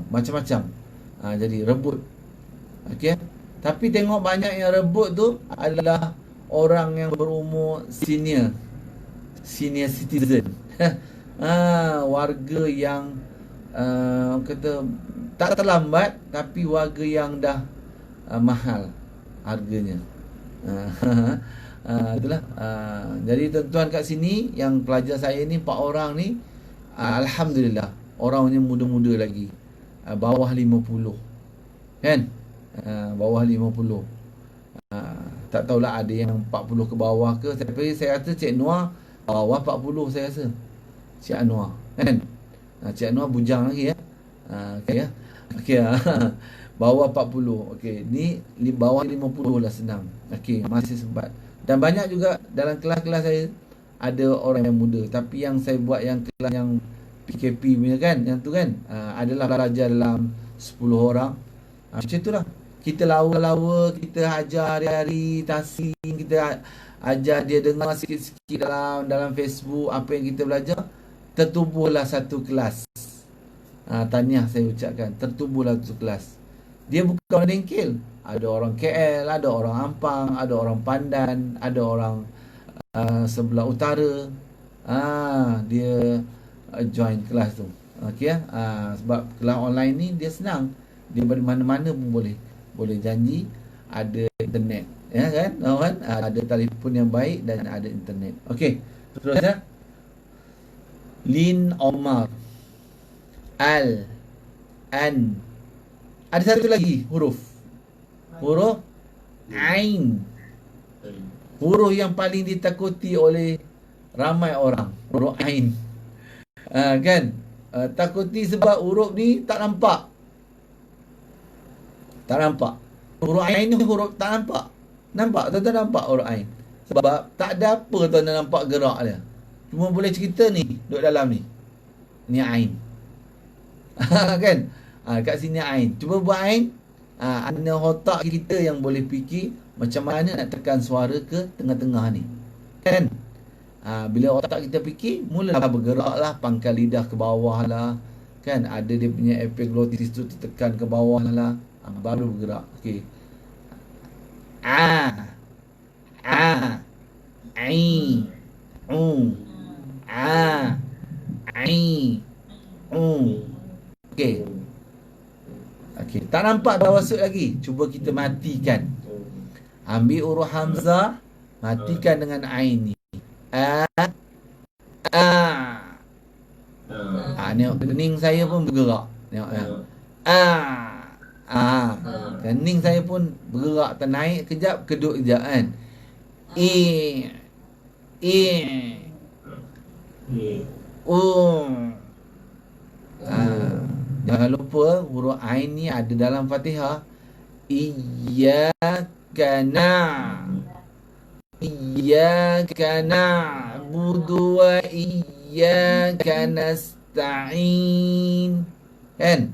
macam-macam. Jadi rebut, okey. Tapi tengok banyak yang rebut tu adalah orang yang berumur senior citizen. Warga yang kata tak terlambat, tapi warga yang dah mahal harganya. Itulah. Jadi tuan-tuan kat sini, yang pelajar saya ni 4 orang ni, alhamdulillah, orangnya muda-muda lagi, bawah 50, kan? Bawah 50. Tak tahulah ada yang 40 ke bawah ke. Tapi saya rasa Cik Noor bawah 40, saya rasa. Cik Anwar, kan? Cik Anwar bujang lagi, ya. Okey, ya. Okey. Bawah 40. Okey, ni bawah 50 lah, senang. Okey, masih sempat. Dan banyak juga dalam kelas-kelas saya ada orang yang muda. Tapi yang saya buat yang kelas yang PKP punya, kan, yang tu, kan, adalah pelajar dalam 10 orang. Macam itulah. Kita lawa-lawa, kita ajar hari-hari tasing, kita ajar dia dengar sikit-sikit dalam Facebook apa yang kita belajar. Tertubuhlah satu kelas. Tahniah saya ucapkan, tertubuhlah satu kelas. Dia bukan orang dengkil. Ada orang KL, ada orang Ampang, ada orang Pandan, ada orang sebelah utara. Dia join kelas tu. Okey, sebab kelas online ni dia senang. Dia dari mana-mana pun boleh janji, ada internet, ya, kan? Ada telefon yang baik dan ada internet. Okey, terus, ya. Lin Omar, Al, An. Ada satu lagi huruf Ain. Huruf yang paling ditakuti oleh ramai orang, huruf Ain. Kan? Takuti sebab huruf ni tak nampak. Huruf Ain ni huruf tak nampak. Nampak? Tuan-tuan nampak huruf Ain? Sebab tak ada apa tuan-tuan nampak gerak dia. Cuma boleh cerita ni, duduk dalam ni. Ni Ain. Kan? Kat sini Ain. Cuba buat Ain. Ada otak kita yang boleh fikir macam mana nak tekan suara ke tengah-tengah ni. Kan? Bila otak kita fikir, mulalah bergerak lah. Pangkal lidah ke bawah lah. Kan? Ada dia punya epiglottis tu tekan ke bawah lah. Baru bergerak. Okey. Ai. Okey. Tak nampak tawasud lagi. Cuba kita matikan. Ambil huruf hamzah, matikan dengan ain ni. Tengok kening saya pun bergerak. Tengok, ya. Kening saya pun bergerak, ternaik kejap, keduk kejap, kan. Jangan lupa huruf Ain ni ada dalam Fatihah. Iyyaka na'budu wa iyyaka nasta'in. Kan?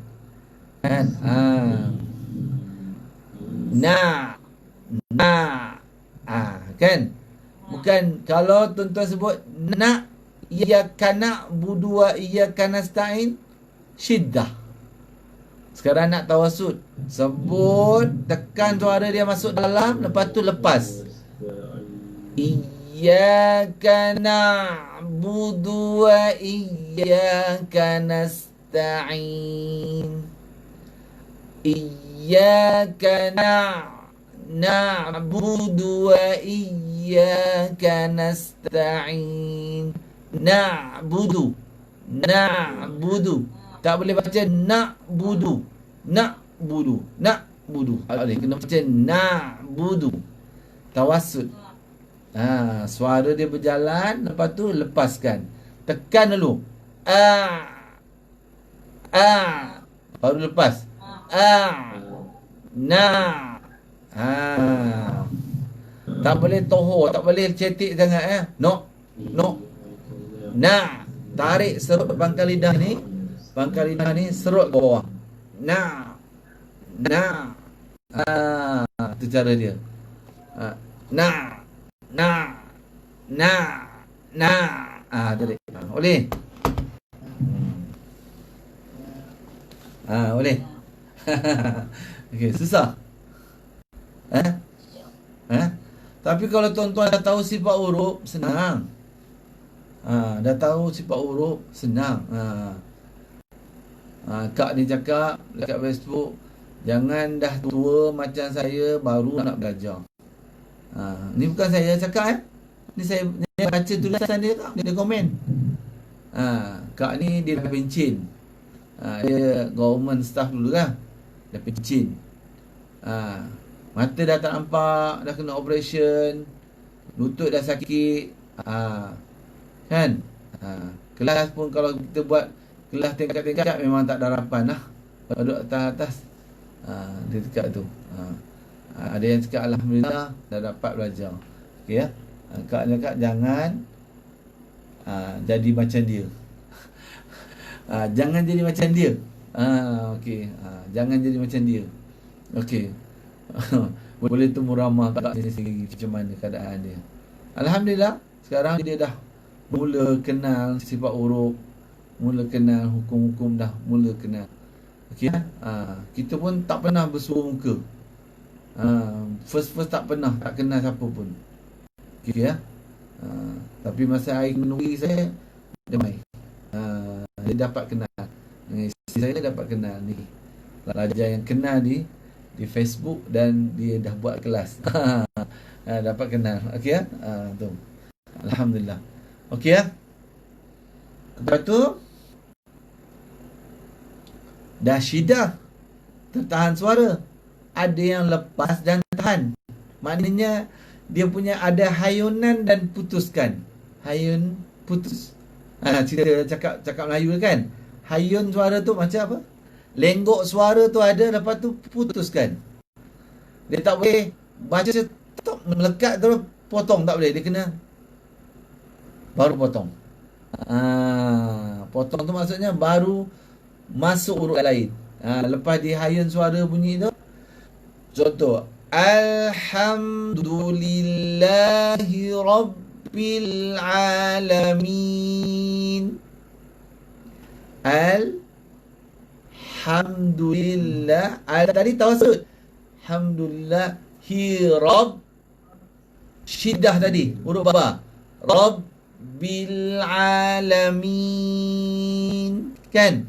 Kan? Bukan kalau tuan-tuan sebut iyyaka na'budu wa iyyaka nasta'in, syiddah. Sekarang nak tawassud, sebut, tekan suara dia masuk dalam, lepas tu lepas. Iyyaka na'budu wa iyyaka nasta'in. Iyyaka na'budu wa iyyaka nasta'in. Na'budu. Tak boleh baca na'budu. Tak boleh, kena baca na'budu. Tawassud. Suara dia berjalan, lepas tu lepaskan. Tekan dulu. Baru lepas. Tak boleh tohor, tak boleh cetik sangat. No. Tarik serut pangkal lidah ni. Pangkal lidah ni serut ke bawah. Itu cara dia. Tarik. Boleh. Boleh. Okey, susah. Tapi kalau tuan-tuan dah tahu sifat huruf, senang. Dah tahu sifat huruf, senang. Kak ni cakap dekat Facebook, jangan dah tua macam saya baru nak belajar. Ni bukan saya cakap. Ni saya baca tulisan dia, dia komen. Kak ni dia dah pencin. Dia government staff dulu kan. Dah pencin. Mata dah tak nampak, dah kena operation, lutut dah sakit. Kan? Kelas pun kalau kita buat kelas tingkat-tingkat memang tak ada harapan lah. Duduk atas. Dia cakap tu. Ada yang cakap alhamdulillah dah dapat belajar. Okey ya. Kak cakap jangan jadi macam dia. Jangan jadi macam dia. Okey. Jangan jadi macam dia. Okey. Boleh temu ramah kat sini macam mana keadaan dia. Alhamdulillah sekarang dia dah mula kenal sifat huruf, mula kenal hukum-hukum, dah mula kenal. Okey. Kita pun tak pernah bersuruh muka. First tak pernah, tak kenal siapa pun. Okey ya. Tapi masa air menunggu saya, dia mai. Dia dapat kenal. Isteri saya dapat kenal ni. Pelajar yang kenal di Facebook dan dia dah buat kelas. Dapat kenal. Okey ya. Tu. Alhamdulillah. Okey ya. Lepas tu dah syidah, tertahan suara. Ada yang lepas dan tahan. Maknanya dia punya ada hayunan dan putuskan. Hayun putus. Cerita cakap Melayu kan. Hayun suara tu macam apa? Lenggok suara tu ada, lepas tu putuskan. Dia tak boleh baca stop melekat terus potong, tak boleh. Dia kena baru potong. Potong tu maksudnya baru masuk huruf lain. Lepas di hayun suara bunyi tu, contoh alhamdulillahi rabbil alamin. Alhamdulillah. Tadi tawassud. Alhamdulillahi rabb. Syiddah tadi huruf ba. Rabbil alamin. Kan?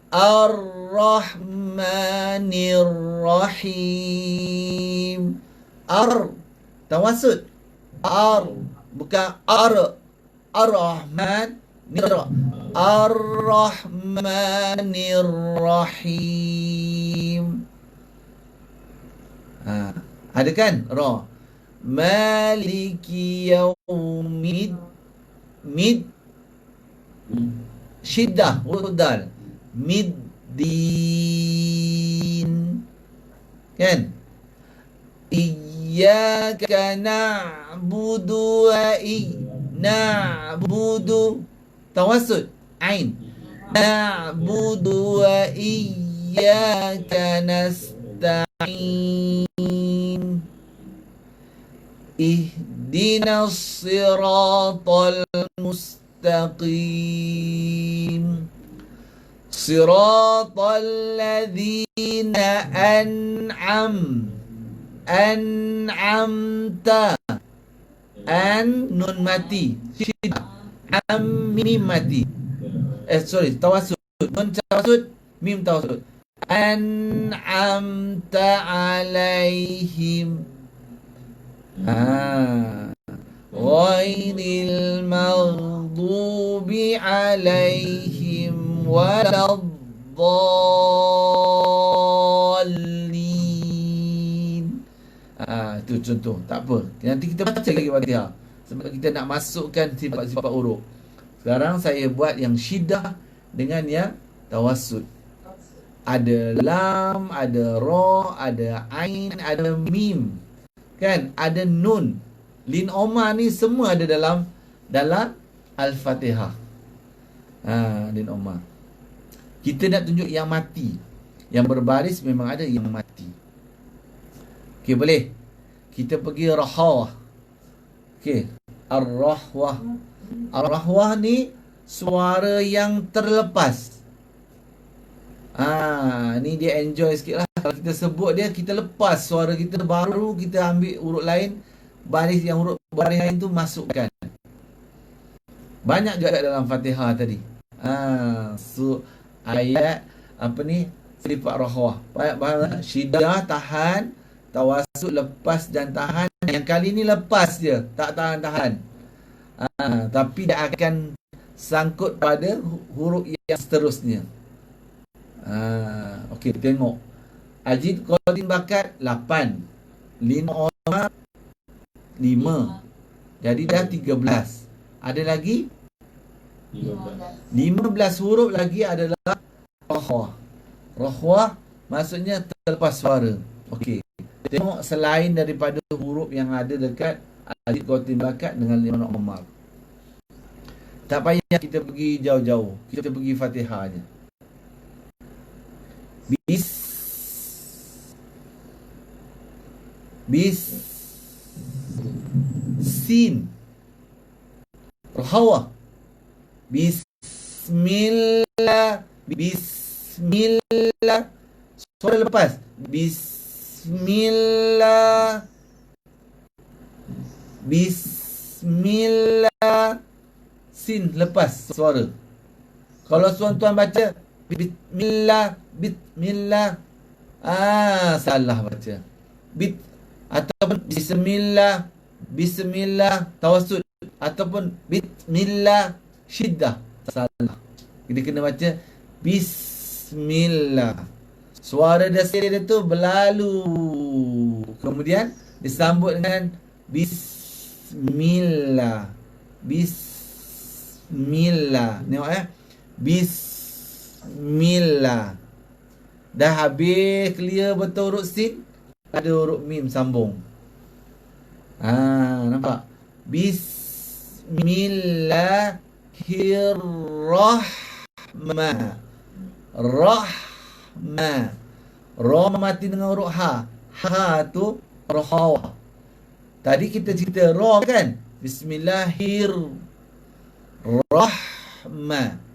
Ar-Rahmanir Rahim. Tawassud. Bukan Ar-Rahman Ar-Rahmanir Rahim. Ada kan? Ra. Maliki yaumid. Syiddah, huruf dal. Middin. Kan? Iyyaka na'budu wa na'budu. Tawassut. Ain. Na'budu wa iyyaka nasta'in. Ihdinas siratal mustaqim. Siratal ladzina an'amta. Nun mati. Syiddah. Mim mati. Tawassut. Nun tawassut, mim tawassut. An'amta alaihim. Ghairil maghdubi alaihim waladdallin. Itu contoh. Tak apa. Nanti kita baca lagi Fatihah. Sebab kita nak masukkan sifat-sifat huruf. Sekarang saya buat yang syiddah dengan yang tawassut. Ada lam, ada ra, ada ain, ada mim. Kan? Ada nun. Lin Omar ni semua ada dalam Al-Fatihah. Lin Omar. Kita nak tunjuk yang mati. Yang berbaris memang ada yang mati. Okey, boleh. Kita pergi rahawah. Okey. Ar-rahwah. Ar-rahwah ni suara yang terlepas. Ni dia enjoy sikit lah. Kalau kita sebut dia, kita lepas suara kita, baru kita ambil huruf lain, baris lain tu masukkan. Banyak juga dalam Fatihah tadi. Ayat apa ni? Sifat rahwah. Banyak. Syiddah tahan, tawassut lepas dan tahan. Yang kali ni lepas je, tak tahan-tahan. Tapi dia akan sangkut pada huruf yang seterusnya. Okey, tengok. Ajid Qadim Bakat 8. Lin Omar 5. Jadi dah 13. Ada lagi 15 huruf lagi adalah rahwah. Rahwah maksudnya terlepas suara. Okey. Tengok selain daripada huruf yang ada dekat Ajid Qadim Bakat dengan Lin Omar. Tak payah kita pergi jauh-jauh. Kita pergi Fatihah je. Sin. Rahawah. Bismillah. Suara lepas. Bismillah. Sin lepas suara. Kalau tuan-tuan baca Bismillah. Salah baca. Ataupun Bismillah tawassut, ataupun Bismillah syiddah. Salah. Kita kena baca Bismillah. Suara dasar dia tu berlalu. Kemudian disambut dengan Bismillah. Tengok Bismillah. Dah habis clear betul huruf sin, ada huruf mim sambung. Nampak? Bismillahirrahmanirrahim. Rahma. Ra mati dengan huruf ha. Ha tu rahawah. Tadi kita cerita ra kan? Bismillahirrahmanirrahim.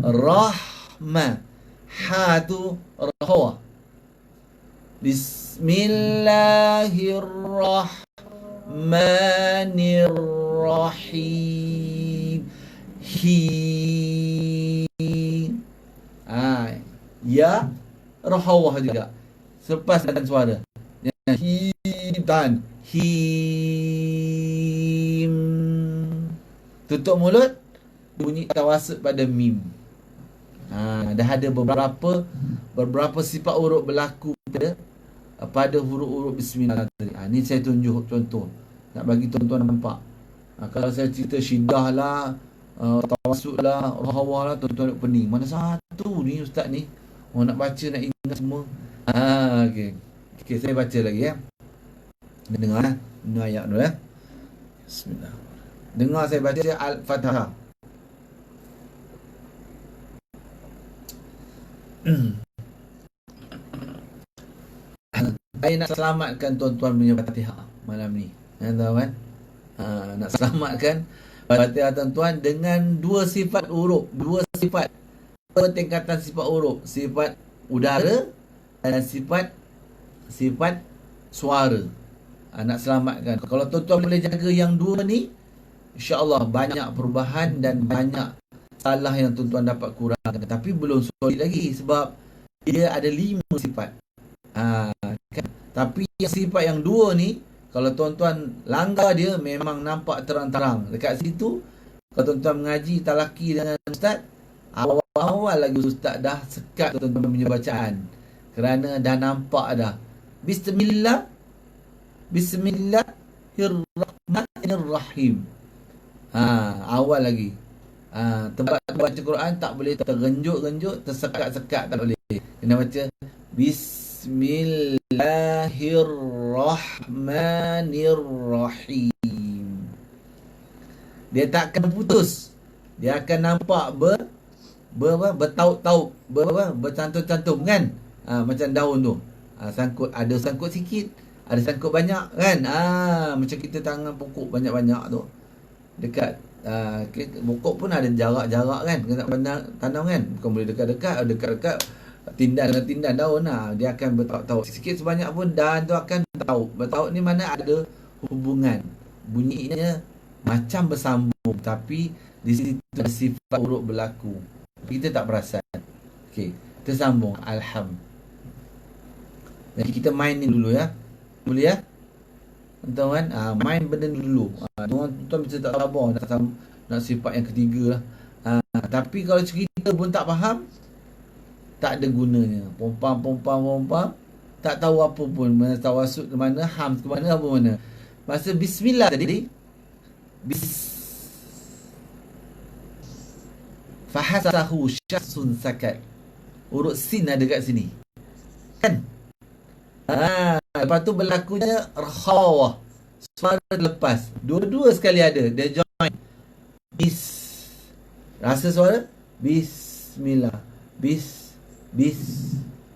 Rahma. Ha tu rahawah. Bismillahirrahmanirrahim. Ya rahawah juga. Selepas dan suara. Tahan. Him. Tutup mulut. Bunyi tawassut pada mim. Dah ada beberapa sifat huruf berlaku pada huruf-huruf bismillah tadi. Ni saya tunjuk contoh nak bagi tuan-tuan nampak. Kalau saya cerita syiddah lah, Tawassul lah, roh lah, tuan-tuan duk pening. Mana satu ni ustaz ni? Nak baca, nak ingat semua. Okey. Okey, saya baca lagi ya. Dengar Dengar ayat dulu ya. Bismillah. Dengar saya baca Al-Fatihah. Saya nak selamatkan tuan-tuan punya Fatihah malam ni. Tahu kan? Nak selamatkan Fatihah tuan-tuan dengan dua sifat huruf, dua sifat tingkatan sifat huruf, sifat udara dan sifat suara. Nak selamatkan. Kalau tuan-tuan boleh jaga yang dua ni, insya-Allah banyak perubahan dan banyak salah yang tuan-tuan dapat kurangkan. Tapi belum solid lagi sebab dia ada 5 sifat. Kan? Tapi yang sifat yang dua ni, kalau tuan-tuan langgar dia, memang nampak terang-terang. Dekat situ, kalau tuan-tuan mengaji talaki dengan ustaz, awal-awal lagi ustaz dah sekat tuan-tuan punya bacaan. Kerana dah nampak dah. Bismillahirrahmanirrahim. Awal lagi. Tempat baca Quran tak boleh tergenjuk-genjuk, tersekat-sekat, tak boleh. Kena baca Bismillahirrahmanirrahim. Dia tak akan putus. Dia akan nampak bertaut-taut, bercantum-cantum kan? Macam daun tu. Sangkut, ada sangkut sikit, ada sangkut banyak kan? Macam kita tangan pokok banyak-banyak tu. Dekat pokok pun ada jarak-jarak kan? Kena tanam kan? Bukan boleh dekat-dekat, dekat-dekat tindan daun dia akan bertaut-taut. Sikit sebanyak pun daun tu akan bertaut. Bertaut ni mana ada hubungan. Bunyinya macam bersambung, tapi di situ ada sifat huruf berlaku. Kita tak perasan. Okey, kita sambung. Alhamdulillah. Jadi kita main ni dulu ya. Boleh ya? Tuan-tuan, main benda ni dulu. Tuan-tuan bisa tak sabar nak sifat yang ketiga lah. Tapi kalau cerita pun tak faham, tak ada gunanya. Pompang, tak tahu apa pun. Mana tawasud ke mana, ham ke mana, apa mana. Masa bismillah tadi, fahasahu syasun sakat. Urut sin ada kat sini. Kan? Lepas tu berlakunya rakhawah. Suara lepas. Dua-dua sekali ada. Dia join. Rasa suara? Bismillah.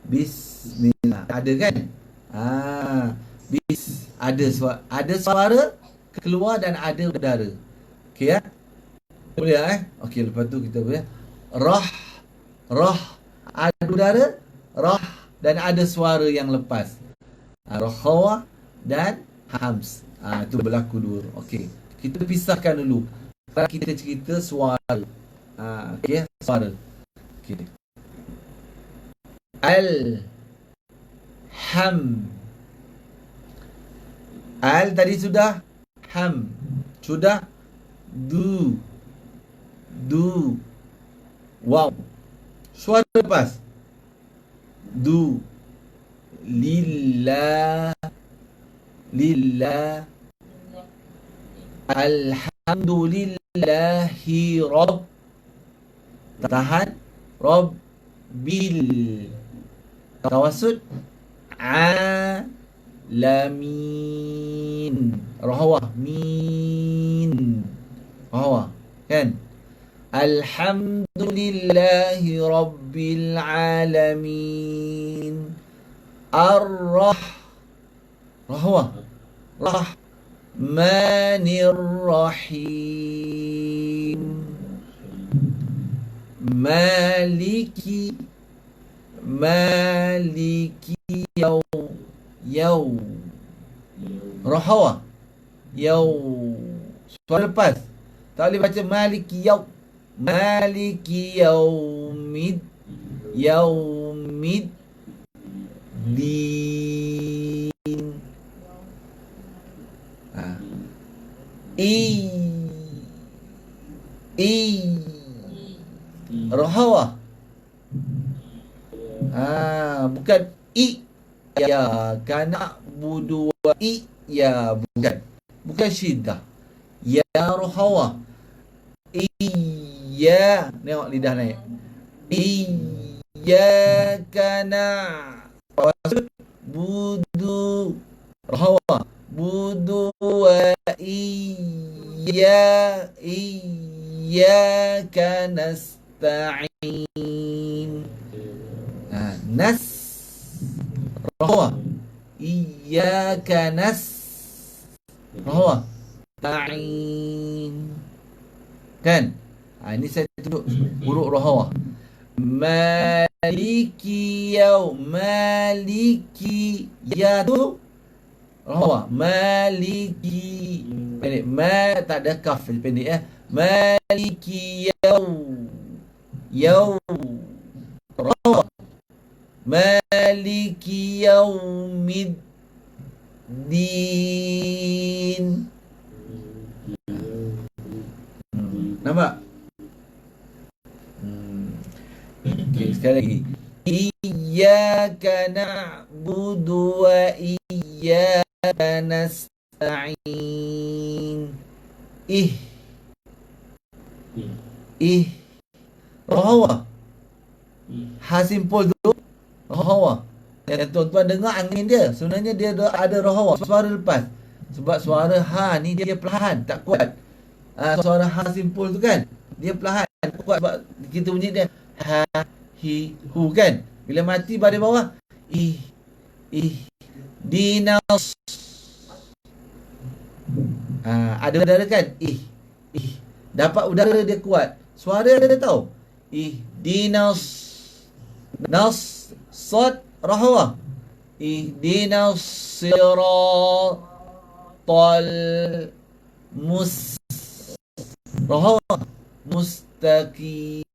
Bismillah. Ada kan? Ada suara keluar dan ada udara. Okey ya? Boleh ya? Okey, lepas tu kita boleh. Rah. Ada udara, rah, dan ada suara yang lepas. Rakhawah dan hams. Itu berlaku dua. Okey. Kita pisahkan dulu. Sekarang kita cerita suara. Okey, suara. Okey. Al tadi sudah, ham sudah, du, wow. Suara lepas. Du, lillah, alhamdulillahi rabb, tahan, rabbil, tawasud, alamin, rahawah, min, rahawah kan? Alhamdulillahi rabbil alamin. Rahwah, Rahmanir Rahim. Maliki yaw. Rahwah, yaw. Suara lepas. Tak boleh baca maliki yaw. Maliki yaumid din. Rahawah. Bukan ya kana budu ya, bukan syiddah. Ya rahawah. Tengok lidah naik. Iyyaka na'budu. Rahawa. Budu wa iyyaka nasta'in. Nas. Rahawa. Iyyaka rahawa. Ta'in. Kan? Ini saya tunjuk huruf rahawa. Maliki ya tu rahawa. Maliki pendek. Ma tak ada kaf pendek ya. Maliki rahawa. Maliki yaumiddin. Nampak? Okay, sekali lagi. Iyyaka na'budu wa iyyaka nasta'in. Rahawa. Ha simpul dulu. Rahawa. Yang tuan-tuan dengar angin dia, sebenarnya dia ada rahawa, suara lepas. Sebab suara ha ni dia perlahan, tak kuat. Suara ha simpul tu kan, dia perlahan, tak kuat. Sebab kita bunyi dia ha, hi, hu kan. Bila mati pada bawah, dinas. Ada udara kan? Dapat udara dia kuat. Suara dia tahu. Dinas. Nas, sad, rahawa. Ihdinas siratal rahawa. Mustaqim.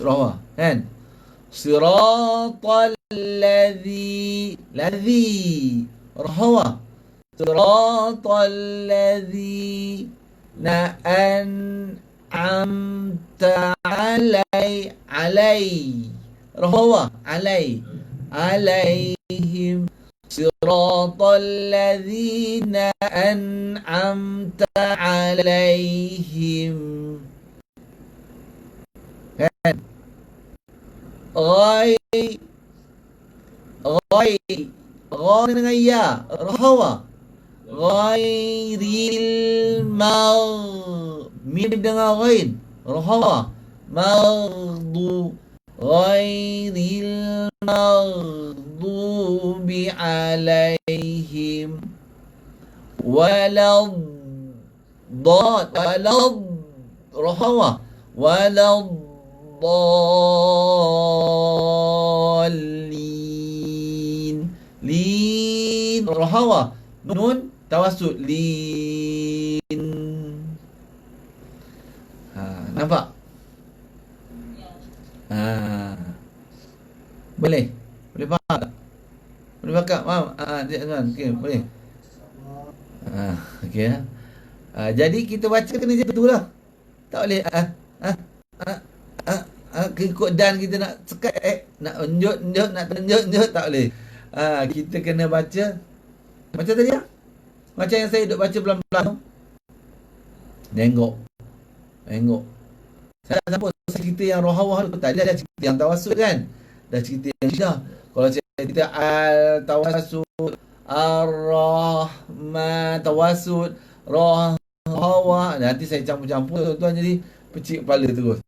Rahawa kan? Siratal ladzi rahawa. Siratal ladzi an'amta alai rahawa. Alaihim. Siratal ladzina an'amta alaihim. Kan? Ghair dengan ya, rahawa. Ghairil mim dengan ghain, rahawa. Ghairil maghdubi alaihim walad rahawa. Waladdallin. Lin rahawa. Nun tawassut. Lin. Nampak? Boleh faham tak? Boleh faham? Faham? Okey, boleh. Okey. Jadi kita baca kena macam tu lah. Tak boleh ikut dan kita nak sekat nak unjuk, nak tunjuk, tak boleh. Kita kena baca macam tadi lah. Macam yang saya duk baca pelan-pelan tu. Tengok. Saya tak sampai cerita yang rohawah tu. Tadi ada cerita yang tawassut kan. Dah cerita yang dah. Kalau cerita al-tawassut, ar-rahman, tawassut, rohawah, nanti saya campur-campur tuan-tuan jadi pecik kepala terus.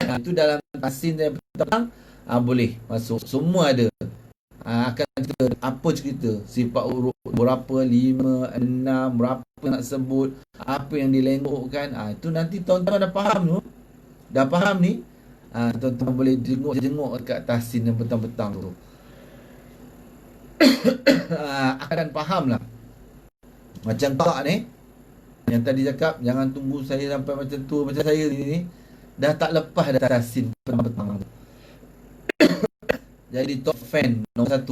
Itu dalam tasin saya petang boleh masuk. Semua ada. Akan cerita apa cerita, sifat huruf berapa, 5, 6, berapa nak sebut, apa yang dilenggokkan. Itu nanti tuan-tuan dah faham tu. Dah faham ni, tuan-tuan boleh jenguk dekat tasin yang petang-petang tu. Akan faham lah. Macam kak ni, yang tadi cakap jangan tunggu saya sampai macam tu, macam saya ni dah tak lepas dah tasin petang-petang tu. Jadi top fan nombor 1.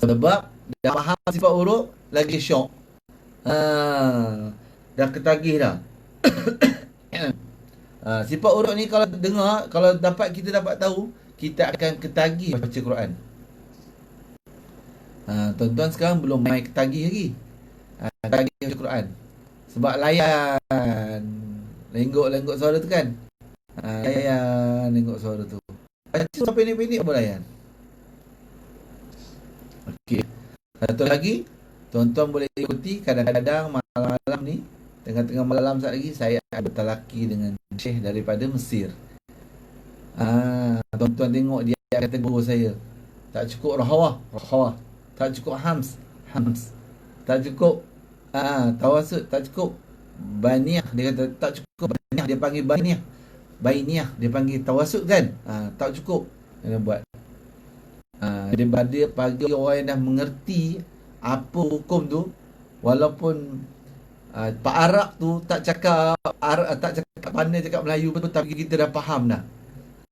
Sebab dah faham sifat huruf, lagi syok. Dah ketagih dah. Sifat huruf ni kalau dengar, kalau kita dapat tahu, kita akan ketagih baca Quran. Tuan-tuan sekarang belum main ketagih lagi. Tagih baca Quran. Sebab layan. Lenggok-lenggok suara tu kan. Layan lenggok suara tu. Baca sampai pendek-pendek apa layan. Okey. Satu lagi, tuan-tuan boleh ikuti kadang-kadang malam-malam ni, tengah-tengah malam saat lagi saya ada talaki dengan Syekh daripada Mesir. Tuan-tuan tengok dia kata guru saya. Tak cukup rahawah. Tak cukup hams. Tak cukup tawasud, tak cukup baniyah. Dia kata tak cukup baniyah, dia panggil bainiyah, dia panggil tawasud kan. Tak cukup. Kena buat. Daripada bagi orang yang dah mengerti apa hukum tu, walaupun Pak Arab tu tak cakap pandai cakap Melayu betul, tapi kita dah faham dah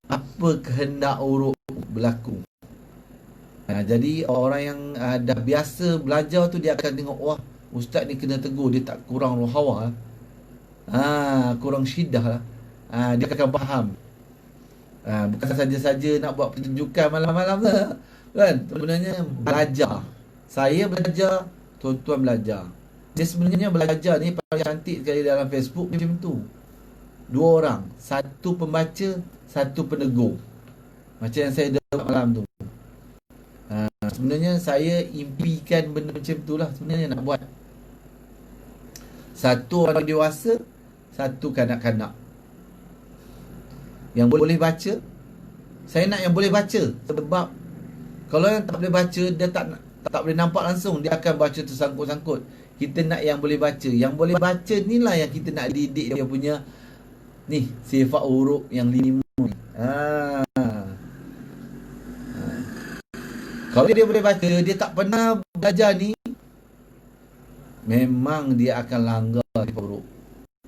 apa kehendak uruk berlaku. Jadi orang yang dah biasa belajar tu, dia akan tengok, wah, ustaz ni kena tegur, dia tak kurang rohawa, kurang syiddah lah. Dia akan faham. Bukan saja-saja nak buat pertunjukan malam-malam lah, kan? Sebenarnya belajar. Saya belajar, tuan-tuan belajar. Dia sebenarnya belajar ni paling cantik sekali dalam Facebook macam tu. 2 orang, satu pembaca, satu penegur. Macam yang saya dapat malam tu. Sebenarnya saya impikan benda macam tu lah sebenarnya nak buat. Satu orang dewasa, satu kanak-kanak yang boleh baca. Saya nak yang boleh baca, sebab kalau yang tak boleh baca, dia tak boleh nampak langsung, dia akan baca tersangkut-sangkut. Kita nak yang boleh baca. Yang boleh baca ni lah yang kita nak didik dia punya ni, sifat huruf yang 5 ni. Kalau dia boleh baca, dia tak pernah belajar ni, memang dia akan langgar sifat huruf.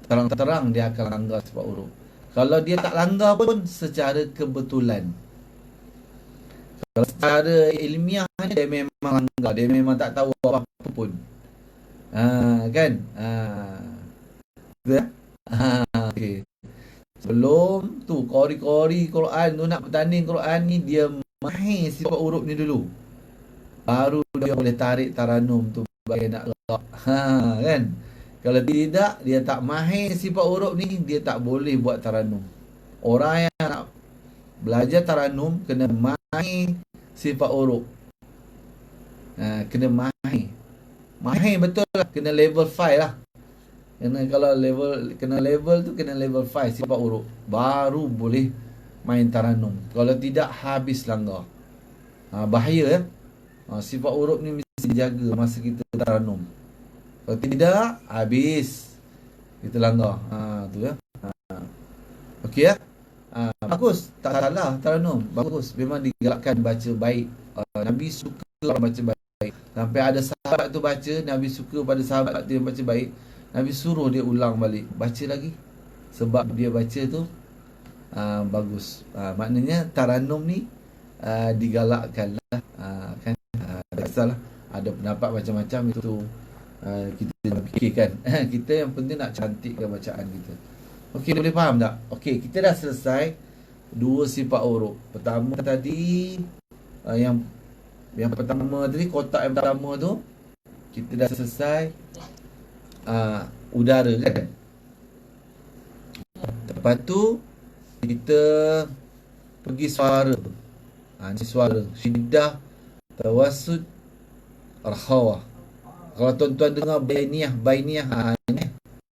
Terang-terang dia akan langgar sifat huruf. Kalau dia tak langgar pun secara kebetulan. Kalau secara ilmiah dia memang langgar, dia memang tak tahu apa-apa pun. Kan? Okay. Sebelum tu qori Quran tu, nak bertanding Quran ni, dia mahir sifat huruf ni dulu, baru dia boleh tarik taranum tu bagi nak rock. Kan? Kalau tidak, dia tak mahir sifat huruf ni, dia tak boleh buat taranum. Orang yang nak belajar taranum kena mahir sifat huruf. Kena mahir betul lah, kena level 5 lah. Kena level tu kena level 5 sifat huruf, baru boleh main taranum. Kalau tidak, habis langgar. Bahaya ya. Sifat huruf ni mesti dijaga masa kita taranum. Kalau tidak, habis kita langgar. Tu ya. Okey ya. Bagus, tak salah taranum. Bagus, memang digalakkan baca baik. Nabi suka orang baca baik. Sampai ada sahabat tu baca, Nabi suka pada sahabat dia baca baik, Nabi suruh dia ulang balik, baca lagi. Sebab dia baca tu bagus. Maknanya taranum ni digalakkan lah. Kan? Biasalah, ada pendapat macam-macam itu. Kita jangan fikirkan. Kita yang penting nak cantikkan bacaan kita. Okey, boleh faham tak? Okey, kita dah selesai 2 sifat huruf. Pertama tadi, yang pertama tadi, kotak yang pertama tu, kita dah selesai udara kan. Lepas tu kita pergi suara. Ni suara syiddah, tawasud, rahawah. Kalau tuan-tuan dengar bainiyah,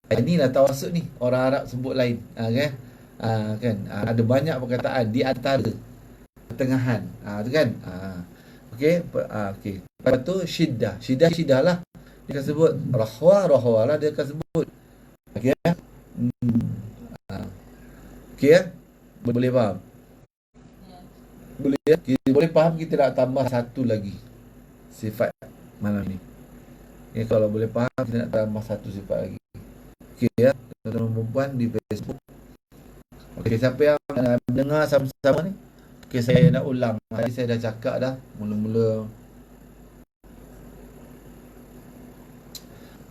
inilah tawasud ni, orang Arab sebut lain. Kan? Ada banyak perkataan di antara pertengahan. Tu kan. Okey. Lepas tu syiddah lah. Dia akan sebut rahwa lah, dia akan sebut. Okey ya. Okey ya. Boleh faham? Boleh ya. Kita boleh faham, kita nak tambah satu lagi sifat malam ni. Okay, kalau boleh faham, kita nak tambah satu sifat lagi. Okey ya. Tuan-tuan perempuan di Facebook. Okey, siapa yang dengar sama-sama ni? Okey, saya nak ulang. Tadi saya dah cakap dah mula-mula.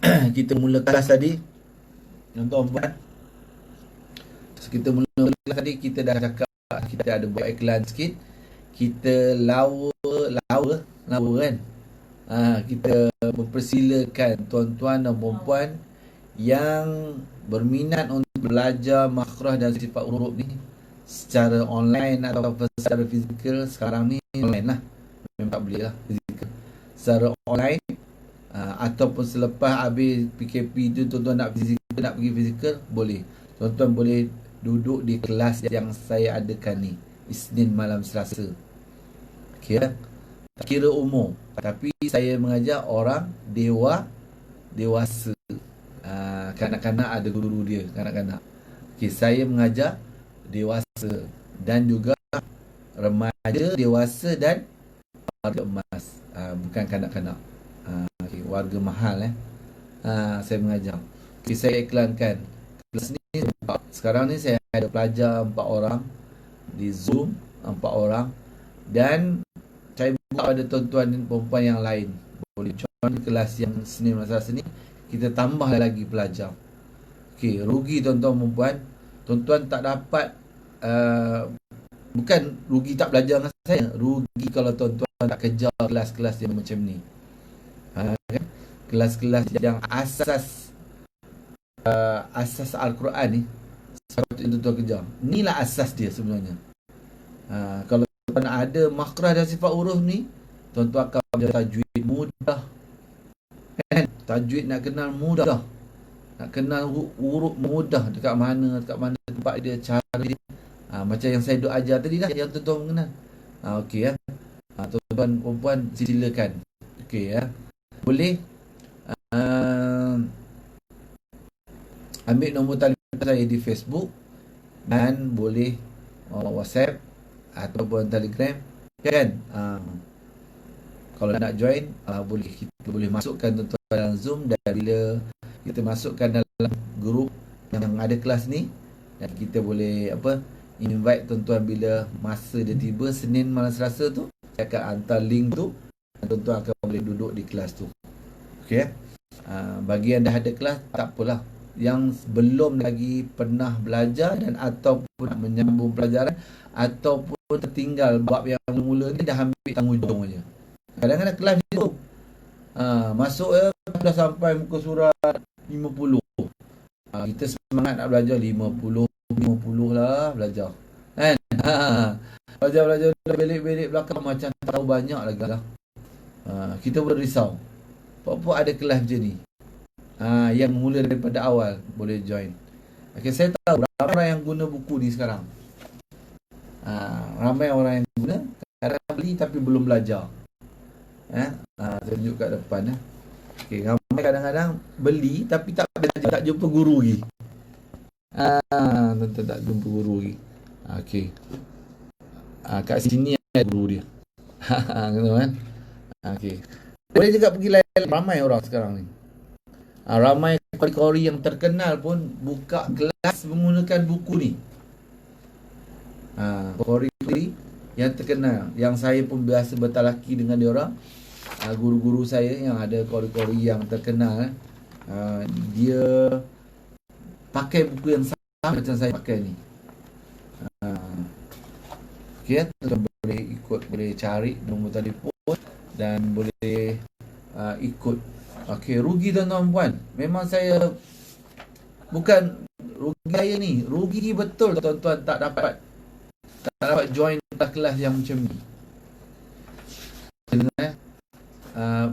Kita mula kelas tadi, tuan-tuan. Kita mula kelas tadi, kita dah cakap, kita ada buat iklan sikit. Kita lawa kan. kita mempersilakan tuan-tuan dan puan-puan yang berminat untuk belajar makhraj dan sifat huruf ni secara online atau secara fizikal. Sekarang ni online lah, memang tak boleh lah fizikal, secara online. Ataupun selepas habis PKP tu tuan-tuan nak fizikal, nak pergi fizikal, boleh. Tuan-tuan boleh duduk di kelas yang saya adakan ni Isnin malam Selasa. Okay, tak kira umur, tapi saya mengajar orang dewasa. Kanak-kanak ada guru dia, kanak-kanak. Okay, saya mengajar dewasa dan juga remaja, dewasa dan warga emas. Bukan kanak-kanak. Okay, warga mahal saya mengajar. Okay, saya iklankan kelas ni. Sekarang ni saya ada pelajar 4 orang di Zoom, 4 orang, dan saya buka pada tuan-tuan dan perempuan yang lain boleh join kelas yang Senin Selasa ni. Kita tambah lagi pelajar. Okey, rugi tuan-tuan perempuan, tuan-tuan tak dapat bukan rugi tak belajar dengan saya, rugi kalau tuan-tuan tak kejar kelas-kelas yang macam ni. Kan? Kelas-kelas yang asas Al-Quran ni sepatutnya tuan-tuan kejar. Inilah asas dia sebenarnya. Kalau tuan ada makhraj dan sifat huruf ni, tuan-tuan akan belajar tajwid mudah. Kan? Tajwid nak kenal mudah. Nak kenal huruf mudah. Dekat mana tempat dia, cara dia. Macam yang saya duk ajar tadi dah, yang tuan-tuan mengenal. Okey ya. Tuan-tuan perempuan silakan. Okey ya. Boleh ambil nombor telefon saya di Facebook, dan boleh WhatsApp ataupun Telegram kan. Kalau nak join, kita boleh masukkan tuan-tuan dalam Zoom, dan bila kita masukkan dalam grup yang ada kelas ni, dan kita boleh invite tuan-tuan bila masa dia tiba Senin malam Selasa tu, saya akan hantar link tu dan tuan-tuan akan boleh duduk di kelas tu. Okey. Bagi yang dah ada kelas, tak apalah. Yang belum lagi pernah belajar dan ataupun nak menyambung pelajaran ataupun tertinggal bab yang mula ni, dah ambil tanggungjawab aja. Kadang-kadang kelas tu masuk dah sampai muka surat 50. Kita semangat nak belajar 50 lah belajar. Kan? Belajar belik-belik belakang macam tahu banyak lagi lah. Kita berisau. Apa ada kelas macam ni. Yang mula daripada awal boleh join. Okay, saya tahu ramai yang guna buku ni sekarang. Ramai orang yang guna, kadang beli tapi belum belajar. Saya tunjuk kat depan. Okay, ramai kadang-kadang beli tapi tak belajar, tak jumpa guru lagi. Tuan-tuan tak jumpa guru lagi. Okay. Kat sini ada guru dia. Kan? Okay. Boleh juga pergi lain. Ramai orang sekarang ni. Ramai kori-kori yang terkenal pun buka kelas menggunakan buku ni. Kori-kori yang terkenal, yang saya pun biasa bertalaki dengan dia orang. Guru-guru saya yang ada kori-kori yang terkenal, dia pakai buku yang sama macam saya pakai ni. Okay, tuan boleh ikut, boleh cari nombor telefon dan boleh ikut. Okey, rugi tuan-tuan puan. Memang saya bukan rugi saya ni, rugi betul tuan-tuan tak dapat join kelas yang macam ni.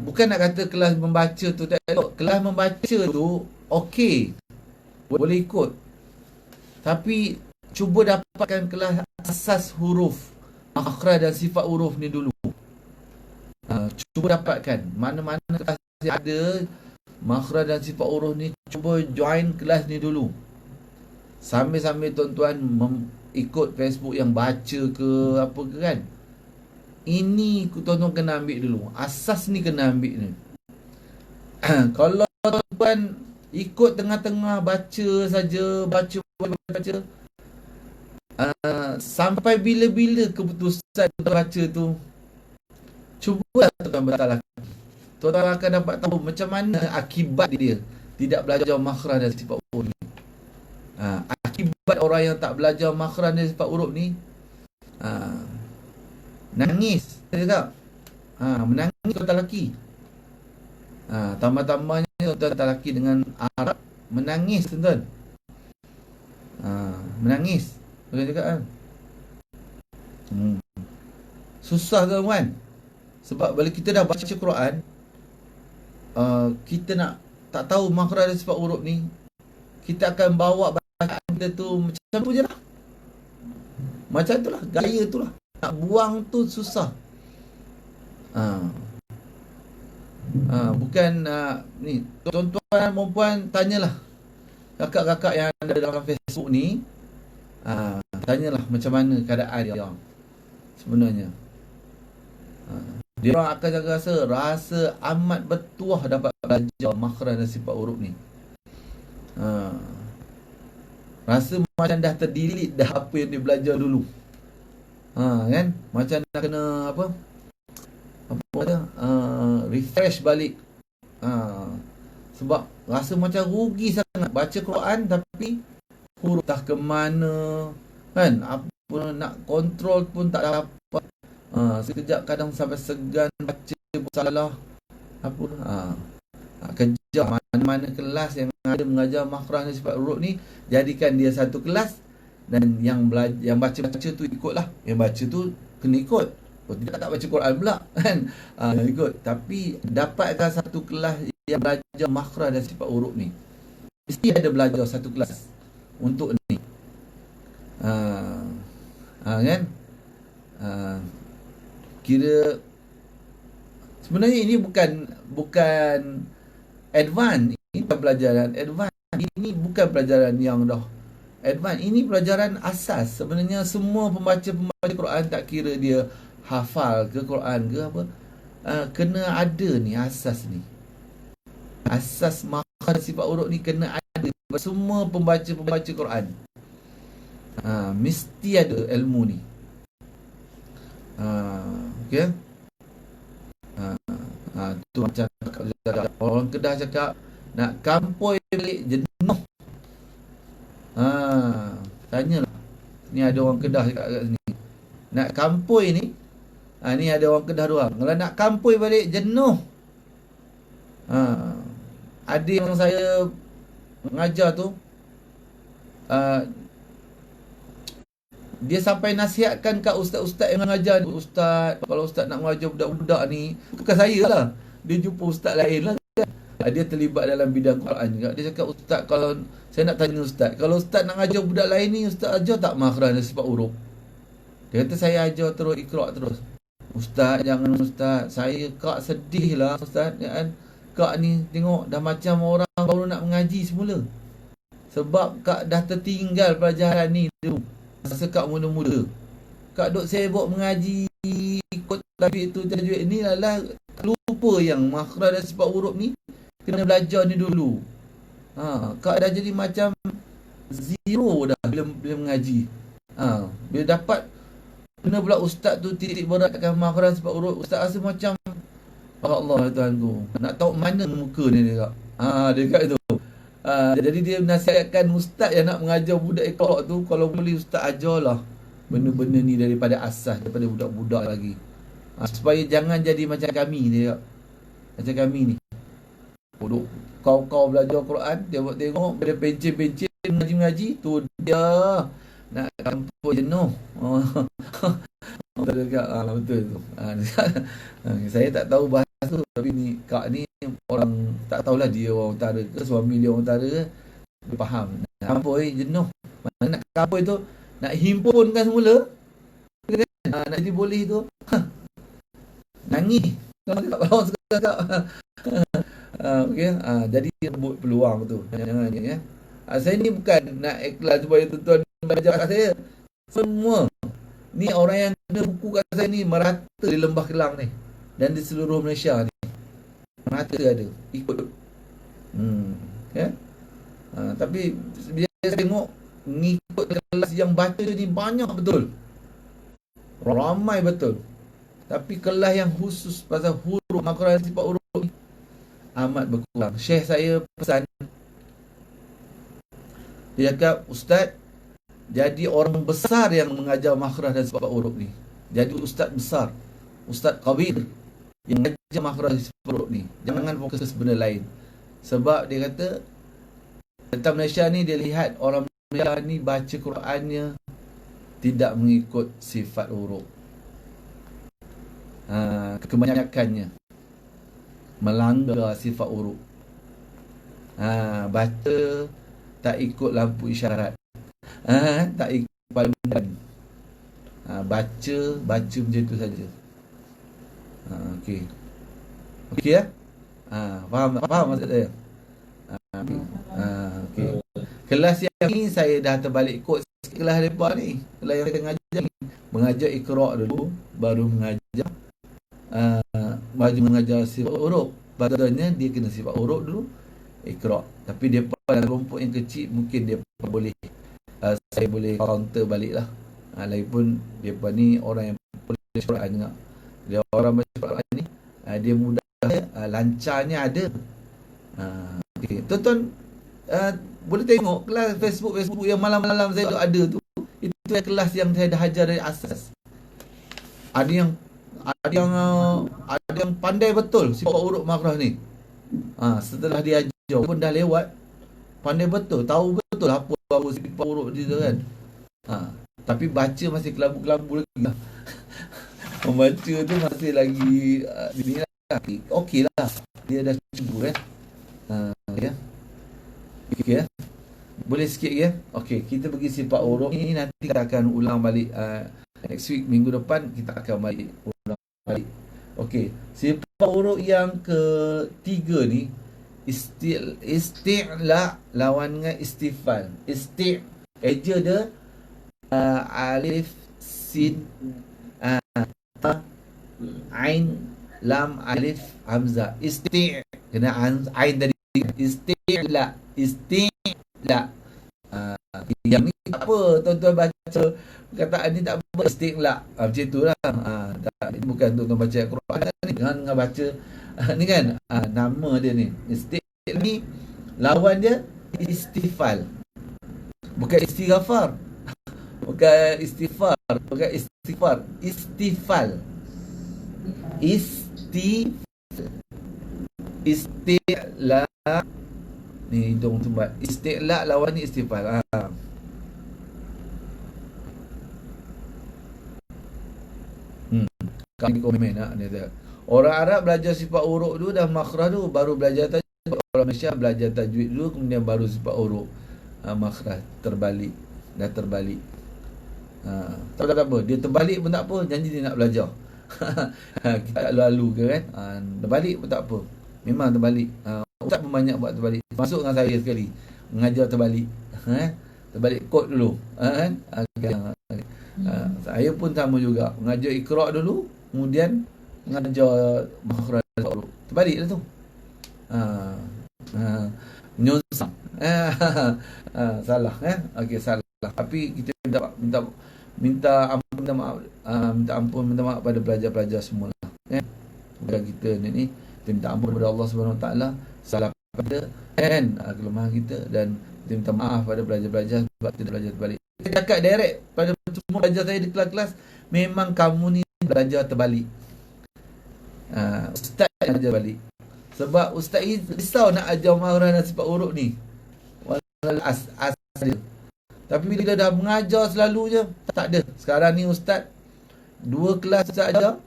Bukan nak kata kelas membaca tu tak elok. Kelas membaca tu okey, boleh ikut. Tapi cuba dapatkan kelas asas huruf, makhraj dan sifat huruf ni dulu. Cuba dapatkan mana-mana kelas yang ada makhraj dan sifat huruf ni, cuba join kelas ni dulu. Sambil-sambil tuan-tuan ikut Facebook yang baca ke apa ke kan. Ini tuan-tuan kena ambil dulu. Asas ni kena ambil ni. Kalau tuan-tuan ikut tengah-tengah baca saja, baca sampai bila-bila keputusan tuan baca tu, cuba tuan bertalak. Tuan-tuan akan dapat tahu macam mana akibat dia tidak belajar makhraj dan sifat huruf ni. Akibat orang yang tak belajar makhraj dan sifat huruf ni, nangis. Saya cakap, menangis tuan-tuan lelaki. Tambah-tambahnya tuan-tuan lelaki dengan Arab menangis tuan-tuan. Menangis. Boleh cakap kan? Susah tuan-tuan. Sebab bila kita dah baca Quran, kita nak tak tahu makhraj dan sifat huruf ni, kita akan bawa bacaan kita tu macam tu je lah. Macam tu lah, gaya tu lah. Nak buang tu susah. Bukan ni, tuan-tuan perempuan tanyalah kakak-kakak yang ada dalam Facebook ni, tanyalah macam mana keadaan dia sebenarnya. Dia orang akan rasa amat bertuah dapat belajar makhraj dan sifat huruf ni. Rasa macam dah terdelete dah apa yang dia belajar dulu. Kan? Macam dah kena refresh balik. Sebab rasa macam rugi sangat baca Quran tapi huruf tak ke mana, kan? Apa nak kontrol pun tak dapat. Sekejap kadang sampai segan baca salah kejar. Mana-mana kelas yang ada mengajar makhraj dan sifat huruf ni, jadikan dia satu kelas, dan yang baca-baca tu ikutlah. Yang baca tu kena ikut. Tidak tak baca Quran pula, kan? Ikut. Tapi dapatkan satu kelas yang belajar makhraj dan sifat huruf ni. Mesti ada belajar satu kelas untuk ni. Kan? Kira sebenarnya ini bukan advance. Ini bukan pelajaran advance. Ini bukan pelajaran yang dah advance. Ini pelajaran asas. Sebenarnya semua pembaca Quran, tak kira dia hafal ke Quran ke apa, kena ada ni asas ni. Asas makhraj sifat huruf ni kena ada. Semua pembaca Quran mesti ada ilmu ni. Okay? Tu macam orang Kedah cakap nak kampoi balik jenuh. Tanyalah. Ni ada orang Kedah cakap kat sini. Nak kampoi ni, ni ada orang Kedah doang. Kalau nak kampoi balik jenuh. Ada yang saya mengajar tu, dia sampai nasihatkan kat ustaz-ustaz yang mengajar. Ustaz, kalau ustaz nak mengajar budak-budak ni, bukan saya lah, dia jumpa ustaz lain lah kan? Dia terlibat dalam bidang Quran juga. Dia cakap, ustaz, kalau saya nak tanya ustaz, kalau ustaz nak ajar budak lain ni, ustaz ajar tak makhraj dan sifat huruf? Dia kata, saya ajar terus, iqra' terus. Ustaz, jangan ustaz, saya kak sedih lah ustaz, kan? Kak ni tengok dah macam orang baru nak mengaji semula. Sebab kak dah tertinggal pelajaran ni dulu. Masa kak muda-muda, kak duk sibuk mengaji, ikut tajwid tu tajwid ni, lah lupa yang makhraj dan sifat huruf ni kena belajar ni dulu. Kak dah jadi macam zero dah bila mengaji. Bila dapat kena pula ustaz tu titik beratkan makhraj dan sifat huruf, ustaz rasa macam Allah Tuhan tu, nak tahu mana muka ni dia kak. Dia kata tu. Jadi dia nasihatkan ustaz yang nak mengajar budak iqra' tu, kalau boleh ustaz ajarlah benda-benda ni daripada asas, daripada budak-budak lagi, supaya jangan jadi macam kami dia. Macam kami ni, bodoh, kau belajar Quran, tengok bila pencen-pencen mengaji tu dia nak kampung jenuh. Betul juga. Betul tu. Saya tak tahu bahasa tu, tapi ni kak ni orang, tak tahulah dia orang utara ke, suami dia orang utara ke, dia faham. Kampoi jenuh. Mana nak kampoi tu, nak himpunkan semula, nak jadi boleh tu, nangis. Kalau cakap okey, jadi rebut peluang tu. Jangan ya. Saya ni bukan nak ikhlas supaya tuan-tuan belajar kat saya. Semua ni orang yang kena buku kat saya ni merata di Lembah Kelang ni dan di seluruh Malaysia ni. Merata ada ikut. Ya. Tapi bila saya tengok ngikut kelas yang baca ni banyak betul. Ramai betul. Tapi kelas yang khusus pasal huruf, makhraj sifat huruf ni amat berkurang. Syekh saya pesan, dia cakap, ustaz, jadi orang besar yang mengajar makhraj dan sifat huruf ni. Jadi ustaz besar, ustaz kabir yang mengajar makhraj urut ni. Jangan fokus benda lain. Sebab dia kata tentang Malaysia ni, dia lihat orang Malaysia ni baca Qurannya tidak mengikut sifat huruf. Kebanyakannya melanggar sifat huruf. Baca tak ikut lampu isyarat. Tak ikut panduan. Baca macam tu saja. Okey. Okey ya? Faham maksud saya? Okey. Kelas yang ni saya dah terbalik kod kelas depa ni. Kelas yang saya mengajar ni, mengajar Iqra' dulu, baru mengajar sifat huruf. Padahal dia kena sifat huruf dulu, Iqra'. Tapi depa dalam kelompok yang kecil mungkin depa boleh saya boleh counter balik lah. Lagipun depa ni orang yang boleh Quran juga. Dia orang baca Quran ni dia mudah, lancarnya ada. Okay. Tuan-tuan boleh tengok kelas Facebook yang malam-malam saya ada tu. Itu kelas yang saya dah ajar dari asas. Ada yang pandai betul sifat huruf makhraj ni. Setelah dia ajar pun dah lewat, pandai betul, tahu betul apa sifat huruf dia kan. Tapi baca masih kelabu-kelabu lagi lah. Membaca tu masih lagi ni lah. Okey lah, dia dah cuba kan. Ya. Okey ya. Boleh sikit ya. Okey, kita pergi sifat huruf ni, nanti kita akan ulang balik next week, minggu depan kita akan ulang balik. Okey, sifat huruf yang ketiga ni isti'la lawan dengan istifal. Eja dia alif sin ain lam alif hamzah. Kena ain tadi. Isti'la. Yang ni tak apa, tuan-tuan baca perkataan ni tak apa, isti'la. Macam itulah. Bukan tuan-tuan baca Quran ni dengan baca ni kan. Nama dia ni. Isti'la ni lawan dia istifal. Bukan istighfar. Bukan istighfar. Istifal. Isti'la ni hidung tempat. Isti'la lawan ni istifal. Kami komen orang Arab belajar sifat huruf dulu dan makhraj dulu, baru belajar tajwid. Orang Malaysia belajar tajwid dulu, kemudian baru sifat huruf, makhraj. Terbalik. Tak apa, dia terbalik pun tak apa, janji dia nak belajar. Kita lalu ke kan. Terbalik pun tak apa, memang terbalik. Ustaz pun banyak buat terbalik. Masuk dengan saya sekali mengajar terbalik. Terbalik kod dulu kan. Saya pun sama juga, mengajar Iqra' dulu, kemudian mengajar makhraj huruf. Terbalik lah tu. Menyonsang. Salah kan. Okey, salah. Tapi kita minta ampun pada pelajar-pelajar semua lah. Bukan kita ni kita minta ampun kepada Allah Subhanahu Wa Taala salah pada kan kelemahan kita, dan kita minta maaf pada pelajar-pelajar sebab kita belajar terbalik. Saya cakap direct pada semua pelajar saya di kelas-kelas, memang kamu ni belajar terbalik. Ustaz ajar balik. Sebab Ustaz risau nak ajar makhraj dan sifat huruf ni. Asal dia. Tapi bila dah mengajar selalu je, tak ada. Sekarang ni Ustaz 2 kelas saja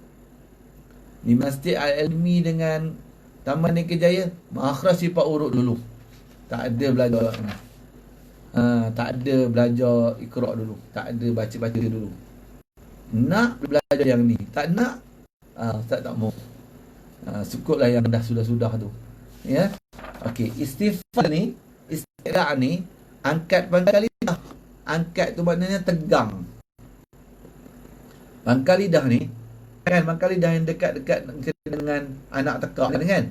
di Masjid Al-Ilmi dengan Taman Nikah makhraj sifat huruf dulu. Tak ada belajar tak ada belajar Iqra' dulu. Tak ada baca-baca dulu. Nak belajar yang ni, tak nak Ustaz tak mau. Cukuplah yang dah sudah-sudah tu. Ya. Okey, istifal ni, isti'la ni angkat pangkal lidah. Angkat tu maknanya tegang. Pangkal lidah ni kan, pangkal lidah yang dekat-dekat dengan anak tekak kan.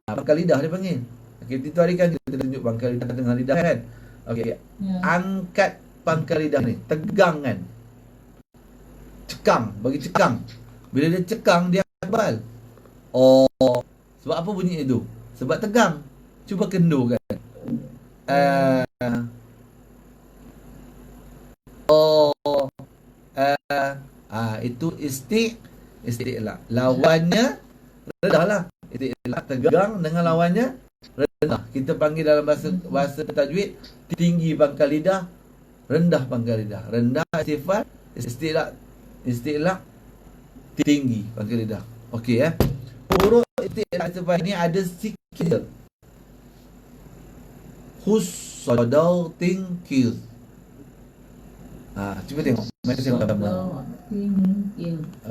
Pangkal lidah dia panggil. Okey, itu hari kan kita tunjuk pangkal lidah dengan lidah kan. Okey. Angkat pangkal lidah ni, tegang kan. Cekang, bagi cekang. Bila dia cekang dia tebal. Sebab apa bunyi itu? Sebab tegang. Cuba kendurkan. Itu isti'la. Lawannya redahlah. tegang dengan lawannya rendah. Kita panggil dalam bahasa tajwid, tinggi pangkal lidah, rendah pangkal lidah. Rendah sifat, istilah tinggi pangkal lidah. Okey ya. Huruf istilah sifat ni ada sikit. Sadar tingkir. Cuba tengok. Mari tengok gambar.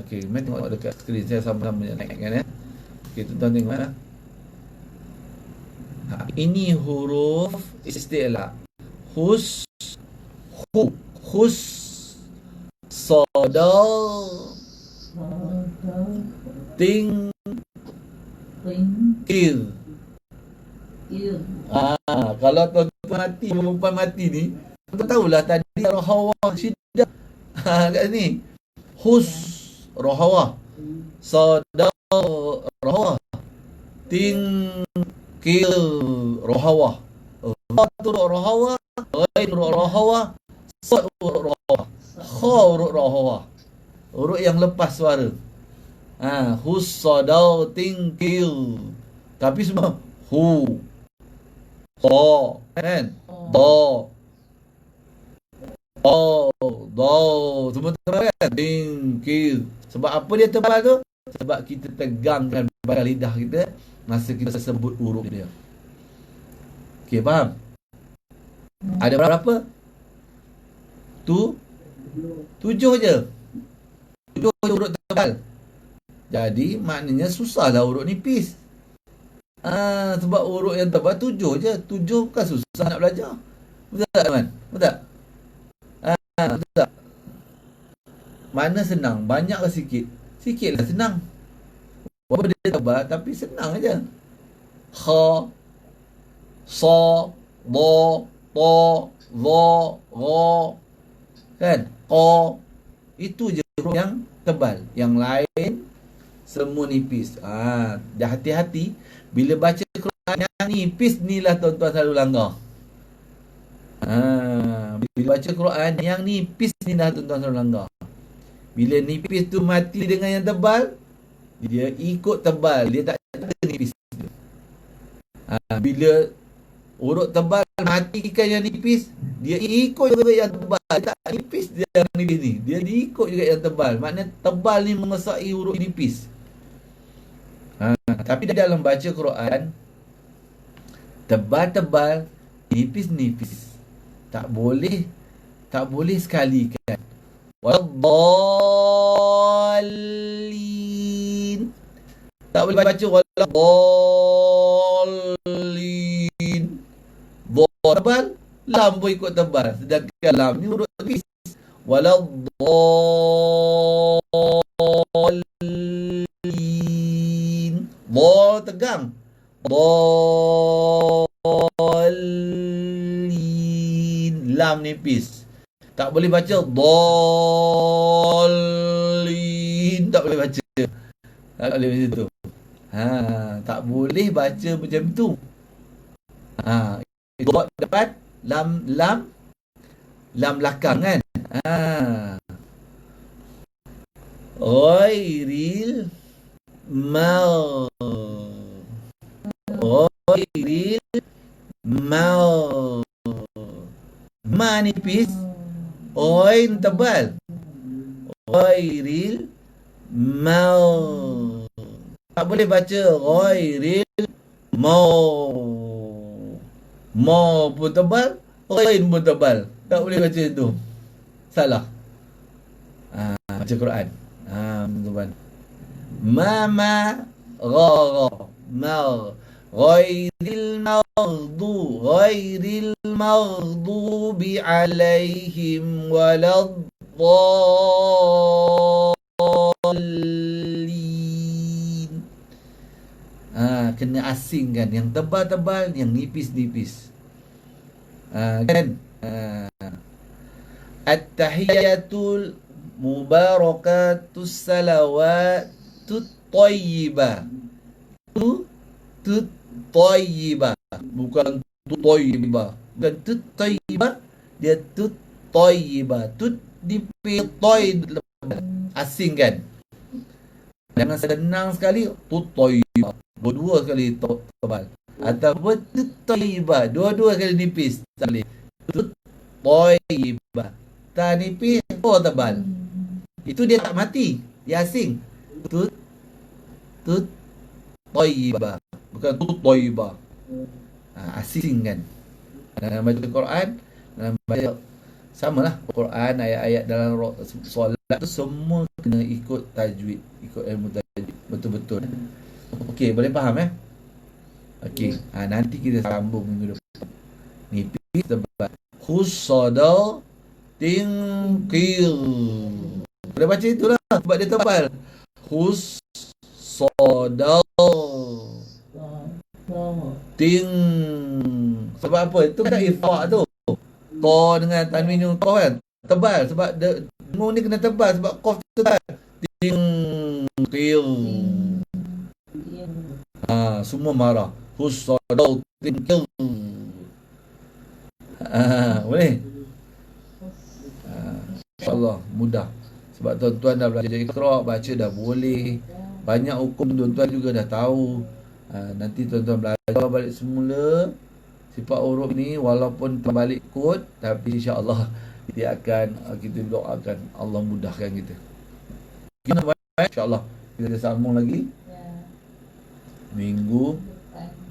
Okey, mari tengok dekat skrin saya sama-sama naikkan ya. Okey, tuan-tuan tengok ya. Ini huruf istilah. Sadar tingkir. Kalau tuan-tuan mati, perempuan mati ni, tuan tahulah tadi rahawah syiddah. Kat sini rahawah, sadar rahawah, tingkir rahawah, turuk rahawah, ghain rahawah, sad rahawah, kha rahawah, huruf yang lepas suara. Sadar tingkir, tapi semua kan? Semua tebal kan? Tingkir. Sebab apa dia tebal tu? Sebab kita tegangkan pangkal lidah kita masa kita sebut huruf dia. Okey, faham? Ada berapa? 7 je. 7 je huruf tebal. Jadi maknanya susahlah huruf nipis. Sebab huruf yang tebal 7 je. 7 bukan susah nak belajar. Betul tak, teman? Betul tak? Betul tak? Mana senang? Banyak ke sikit? Sikit lah senang. Walaupun dia tebal, tapi senang aja. Kha, sa, ba, ta, za, ra. Kan? Qa. Itu je huruf yang tebal. Yang lain semua nipis. Dah hati-hati. Bila baca Quran yang nipis ni lah tuan-tuan selalu langgar. Bila baca Quran yang nipis ni lah tuan-tuan selalu langgar. Bila nipis tu mati dengan yang tebal, dia ikut tebal, dia tak ada nipis. Bila huruf tebal matikan yang nipis, dia ikut juga yang tebal. Dia tak nipis dia yang nipis ni. Dia ikut juga yang tebal. Maknanya tebal ni mengesai huruf nipis. Tapi dalam baca Quran, tebal-tebal, nipis-nipis. Tak boleh sekali kan. Waladdallin. Tak boleh baca waladdallin. Tebal, lam pun ikut tebal. Sedangkan lam ni huruf nipis. Waladdallin. Dal tegang. Dallin. Lam nipis. Tak boleh baca dallin. Tak boleh baca. Tak boleh macam tu. Tak boleh baca macam tu. Dot dapat lam belakang kan. Ghairil mau. Ghairil mau. Ma nipis. Ghain tebal. Ghairil mau. Tak boleh baca ghairil mau. Mau pun tebal, ghain pun tebal. Tak boleh baca itu. Salah. Baca Quran. Teman-teman. Ma gha ma ghairil maghdubi alaihim waladdallin. Kena asingkan yang tebal-tebal, yang nipis-nipis. Kan? At-tahiyatul mubarakatus salawatut thayyibah. Tut thayyibah. Bukan tut thayyibah. Bukan tut thayyibah, dia tut thayyibah. Tut dipitoi asingkan. Jangan senang sekali tut thayyibah. Dua-dua kali tebal. Ataupun tut thayyibah, dua-dua kali nipis. Tak boleh. Tut thayyibah. Tak nipis, tebal. Itu dia tak mati. Dia asing. Tut thayyibah. Bukan tut thayyibah. Asing kan. Dalam baca Quran, dalam baca samalah Quran, ayat-ayat dalam solat tu semua kena ikut tajwid, ikut ilmu tajwid betul-betul. Okey, boleh faham okey. Nanti kita sambung minggu depan. Nipis tebal. Khusada tingkir. Boleh baca itulah sebab dia tebal. Khusada ting. Sebab apa? Itu kan ifak tu. To dengan tanwin yang qaf kan tebal sebab dengung ni kena tebal sebab qaf tu tebal. Ting qil. Semua marah. Husadau ting qil. Boleh? InsyaAllah mudah. Sebab tuan-tuan dah belajar Iqra, baca dah boleh. Banyak hukum tuan-tuan juga dah tahu. Nanti tuan-tuan belajar balik semula sifat huruf ni, walaupun terbalik kod, tapi insya-Allah dia akan, kita doakan Allah mudahkan kita. Insya-Allah kita sambung lagi minggu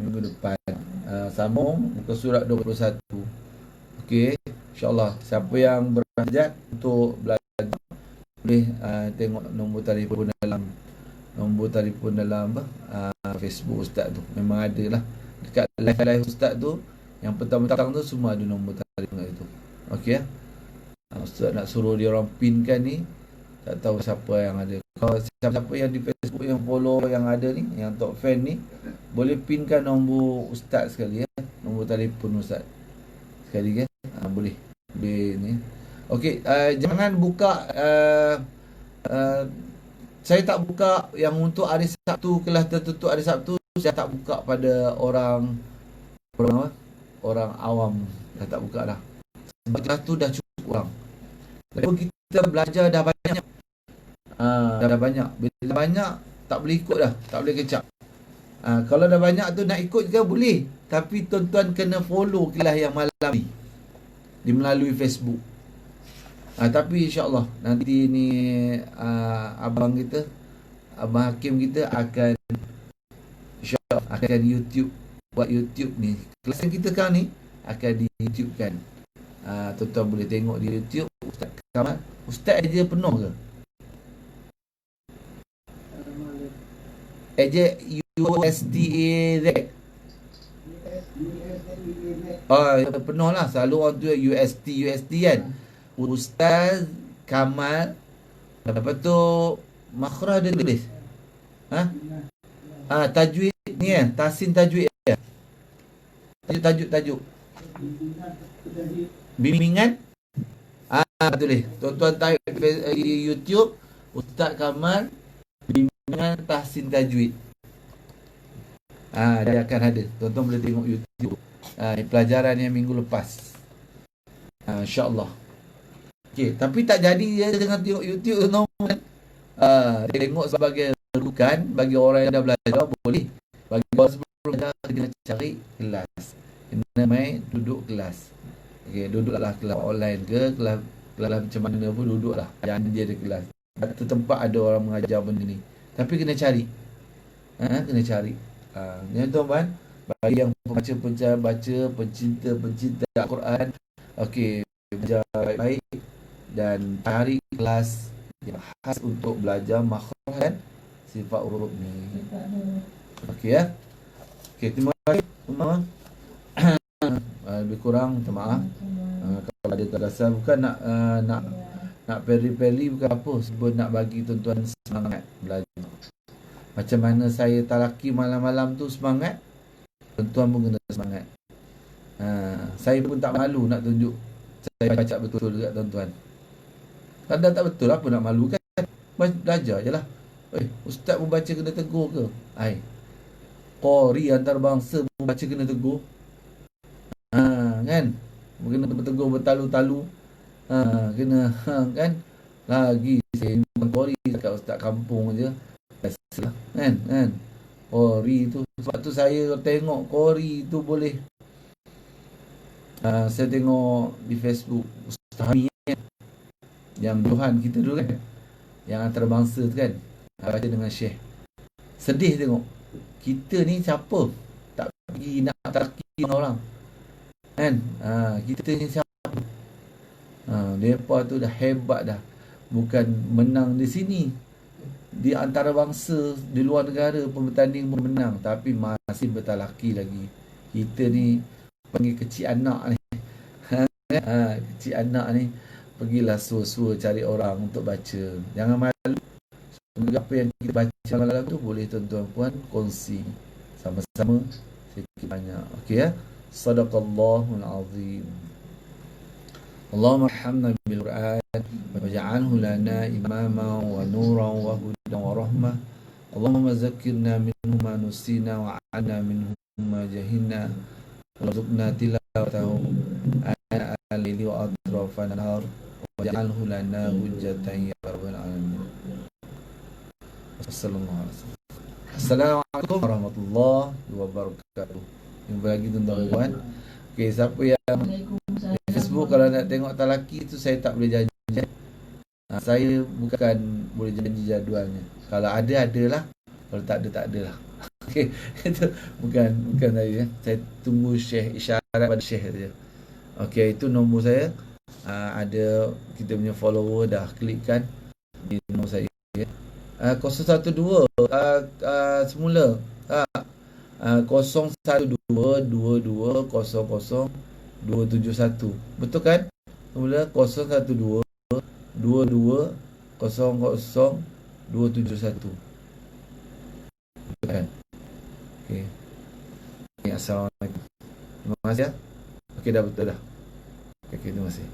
depan. Sambung muka surat 21. Okey, insya-Allah siapa yang berhajat untuk belajar boleh tengok nombor telefon dalam Facebook Ustaz tu. Memang ada lah dekat live Ustaz tu. Yang petang-petang tu semua ada nombor telefon kat situ. Okey Ustaz nak suruh dia orang pinkan ni, tak tahu siapa yang ada. Kalau siapa yang di Facebook yang follow yang ada ni, yang top fan ni, boleh pinkan nombor Ustaz sekali nombor telefon Ustaz sekali kan. Boleh ni. Okey, jangan buka saya tak buka yang untuk hari Sabtu, kelas tertutup hari Sabtu. Saya tak buka pada orang awam. Dah tak buka dah. Sebab kelas tu dah cukup orang. Lepas kita belajar dah banyak. Dah banyak. Bila dah banyak, tak boleh ikut dah. Tak boleh kecap. Kalau dah banyak tu nak ikut juga boleh. Tapi tuan-tuan kena follow kelas yang malam ni di melalui Facebook. Tapi insya-Allah nanti ni abang Hakim kita akan insya-Allah akan buat YouTube ni. Kelas yang kita sekarang ni akan di YouTube kan. Tuan-tuan boleh tengok di YouTube. Ustaz Kamal, Ustaz aja penuh ke? Aja USDA penuh lah. Selalu orang tu USD kan. Ustaz Kamal. Lepas tu makhraj dia tulis. Tajwid ni tahsin tajwid tajuk bimbingan tulis. Tuan-tuan type di YouTube Ustaz Kamal bimbingan tahsin tajwid. Dia akan ada. Tuan-tuan boleh tengok YouTube pelajaran yang minggu lepas. InsyaAllah. Okey, tapi tak jadi dia dengan tengok YouTube normal. Tengok sebagai rujukan bagi orang yang dah belajar boleh. Bagi orang sebelum belajar kena cari kelas. Kena main duduk kelas. Okey, duduklah kelas online ke kelas macam mana pun duduklah. Jangan dia ada kelas. Satu tempat ada orang mengajar benda ni. Tapi kena cari. Kena cari. Ni tuan-tuan, bagi yang pencinta Al-Quran, okey, belajar baik-baik dan cari kelas yang khas untuk belajar makhraj dan sifat huruf ni. Okey Okey, terima kasih semua. Lebih kurang minta maaf. Kalau ada terasa bukan nak peri-peri bukan apa, sebab nak bagi tuan-tuan semangat belajar. Macam mana saya talaki malam-malam tu semangat, tuan-tuan pun kena semangat. Saya pun tak malu nak tunjuk saya baca betul dekat tuan-tuan. Kadang tak betul, apa nak malu kan? Belajar je lah. Ustaz pun baca kena tegur ke? Qori antarabangsa pun baca kena tegur. Kan? Kena bertegur bertalu-talu. Kena kan? Lagi saya qori dekat ustaz kampung je. Biasalah kan? Qori tu. Sebab tu saya tengok Qori tu boleh. Saya tengok di Facebook Ustaz Hami kan, yang Johan kita dulu kan, yang antarabangsa tu kan, baca dengan Syekh. Sedih tengok. Kita ni siapa tak pergi nak talqin orang kan. Kita ni siapa? Mereka tu dah hebat dah. Bukan menang di sini, di antara bangsa di luar negara pun bertanding pun menang, tapi masih bertalaki lagi. Kita ni panggil kecil anak ni. Kecil anak ni, pergilah sua-sua cari orang untuk baca. Jangan malu. Semoga apa yang kita baca malam tu boleh tuan-tuan puan kongsi sama-sama sedikit banyak. Okey ya. Sadaqallahul azim. Allahumma arhamna bil Qur'an waj'alhu lana imama wa nuran wa hudan wa rahmah. Allahumma zakkirna minhu ma nusina wa 'alna minhu ma jahilna warzuqna tilawatahu ana al-laili wa atrafan nahar waj'alhu lana hujjatan ya rabbal alamin. Assalamualaikum warahmatullahi wabarakatuh. Jumpa lagi tuan-tuan puan. Okey, siapa yang di Facebook kalau nak tengok talaki tu saya tak boleh janji. Saya bukan boleh janji jadualnya. Kalau ada adalah, kalau tak ada tak adalah. Okey, itu bukan saya. Saya tunggu Syekh, isyarat pada Syekh saja. Okey, itu nombor saya. Ada kita punya follower dah klikkan di nombor saya. 012 semula 01222000271. Betul kan? Semula 01222000271. Betul kan? Okey. Assalamualaikum. Terima kasih ya. Okey, dah betul dah. Okey, terima kasih.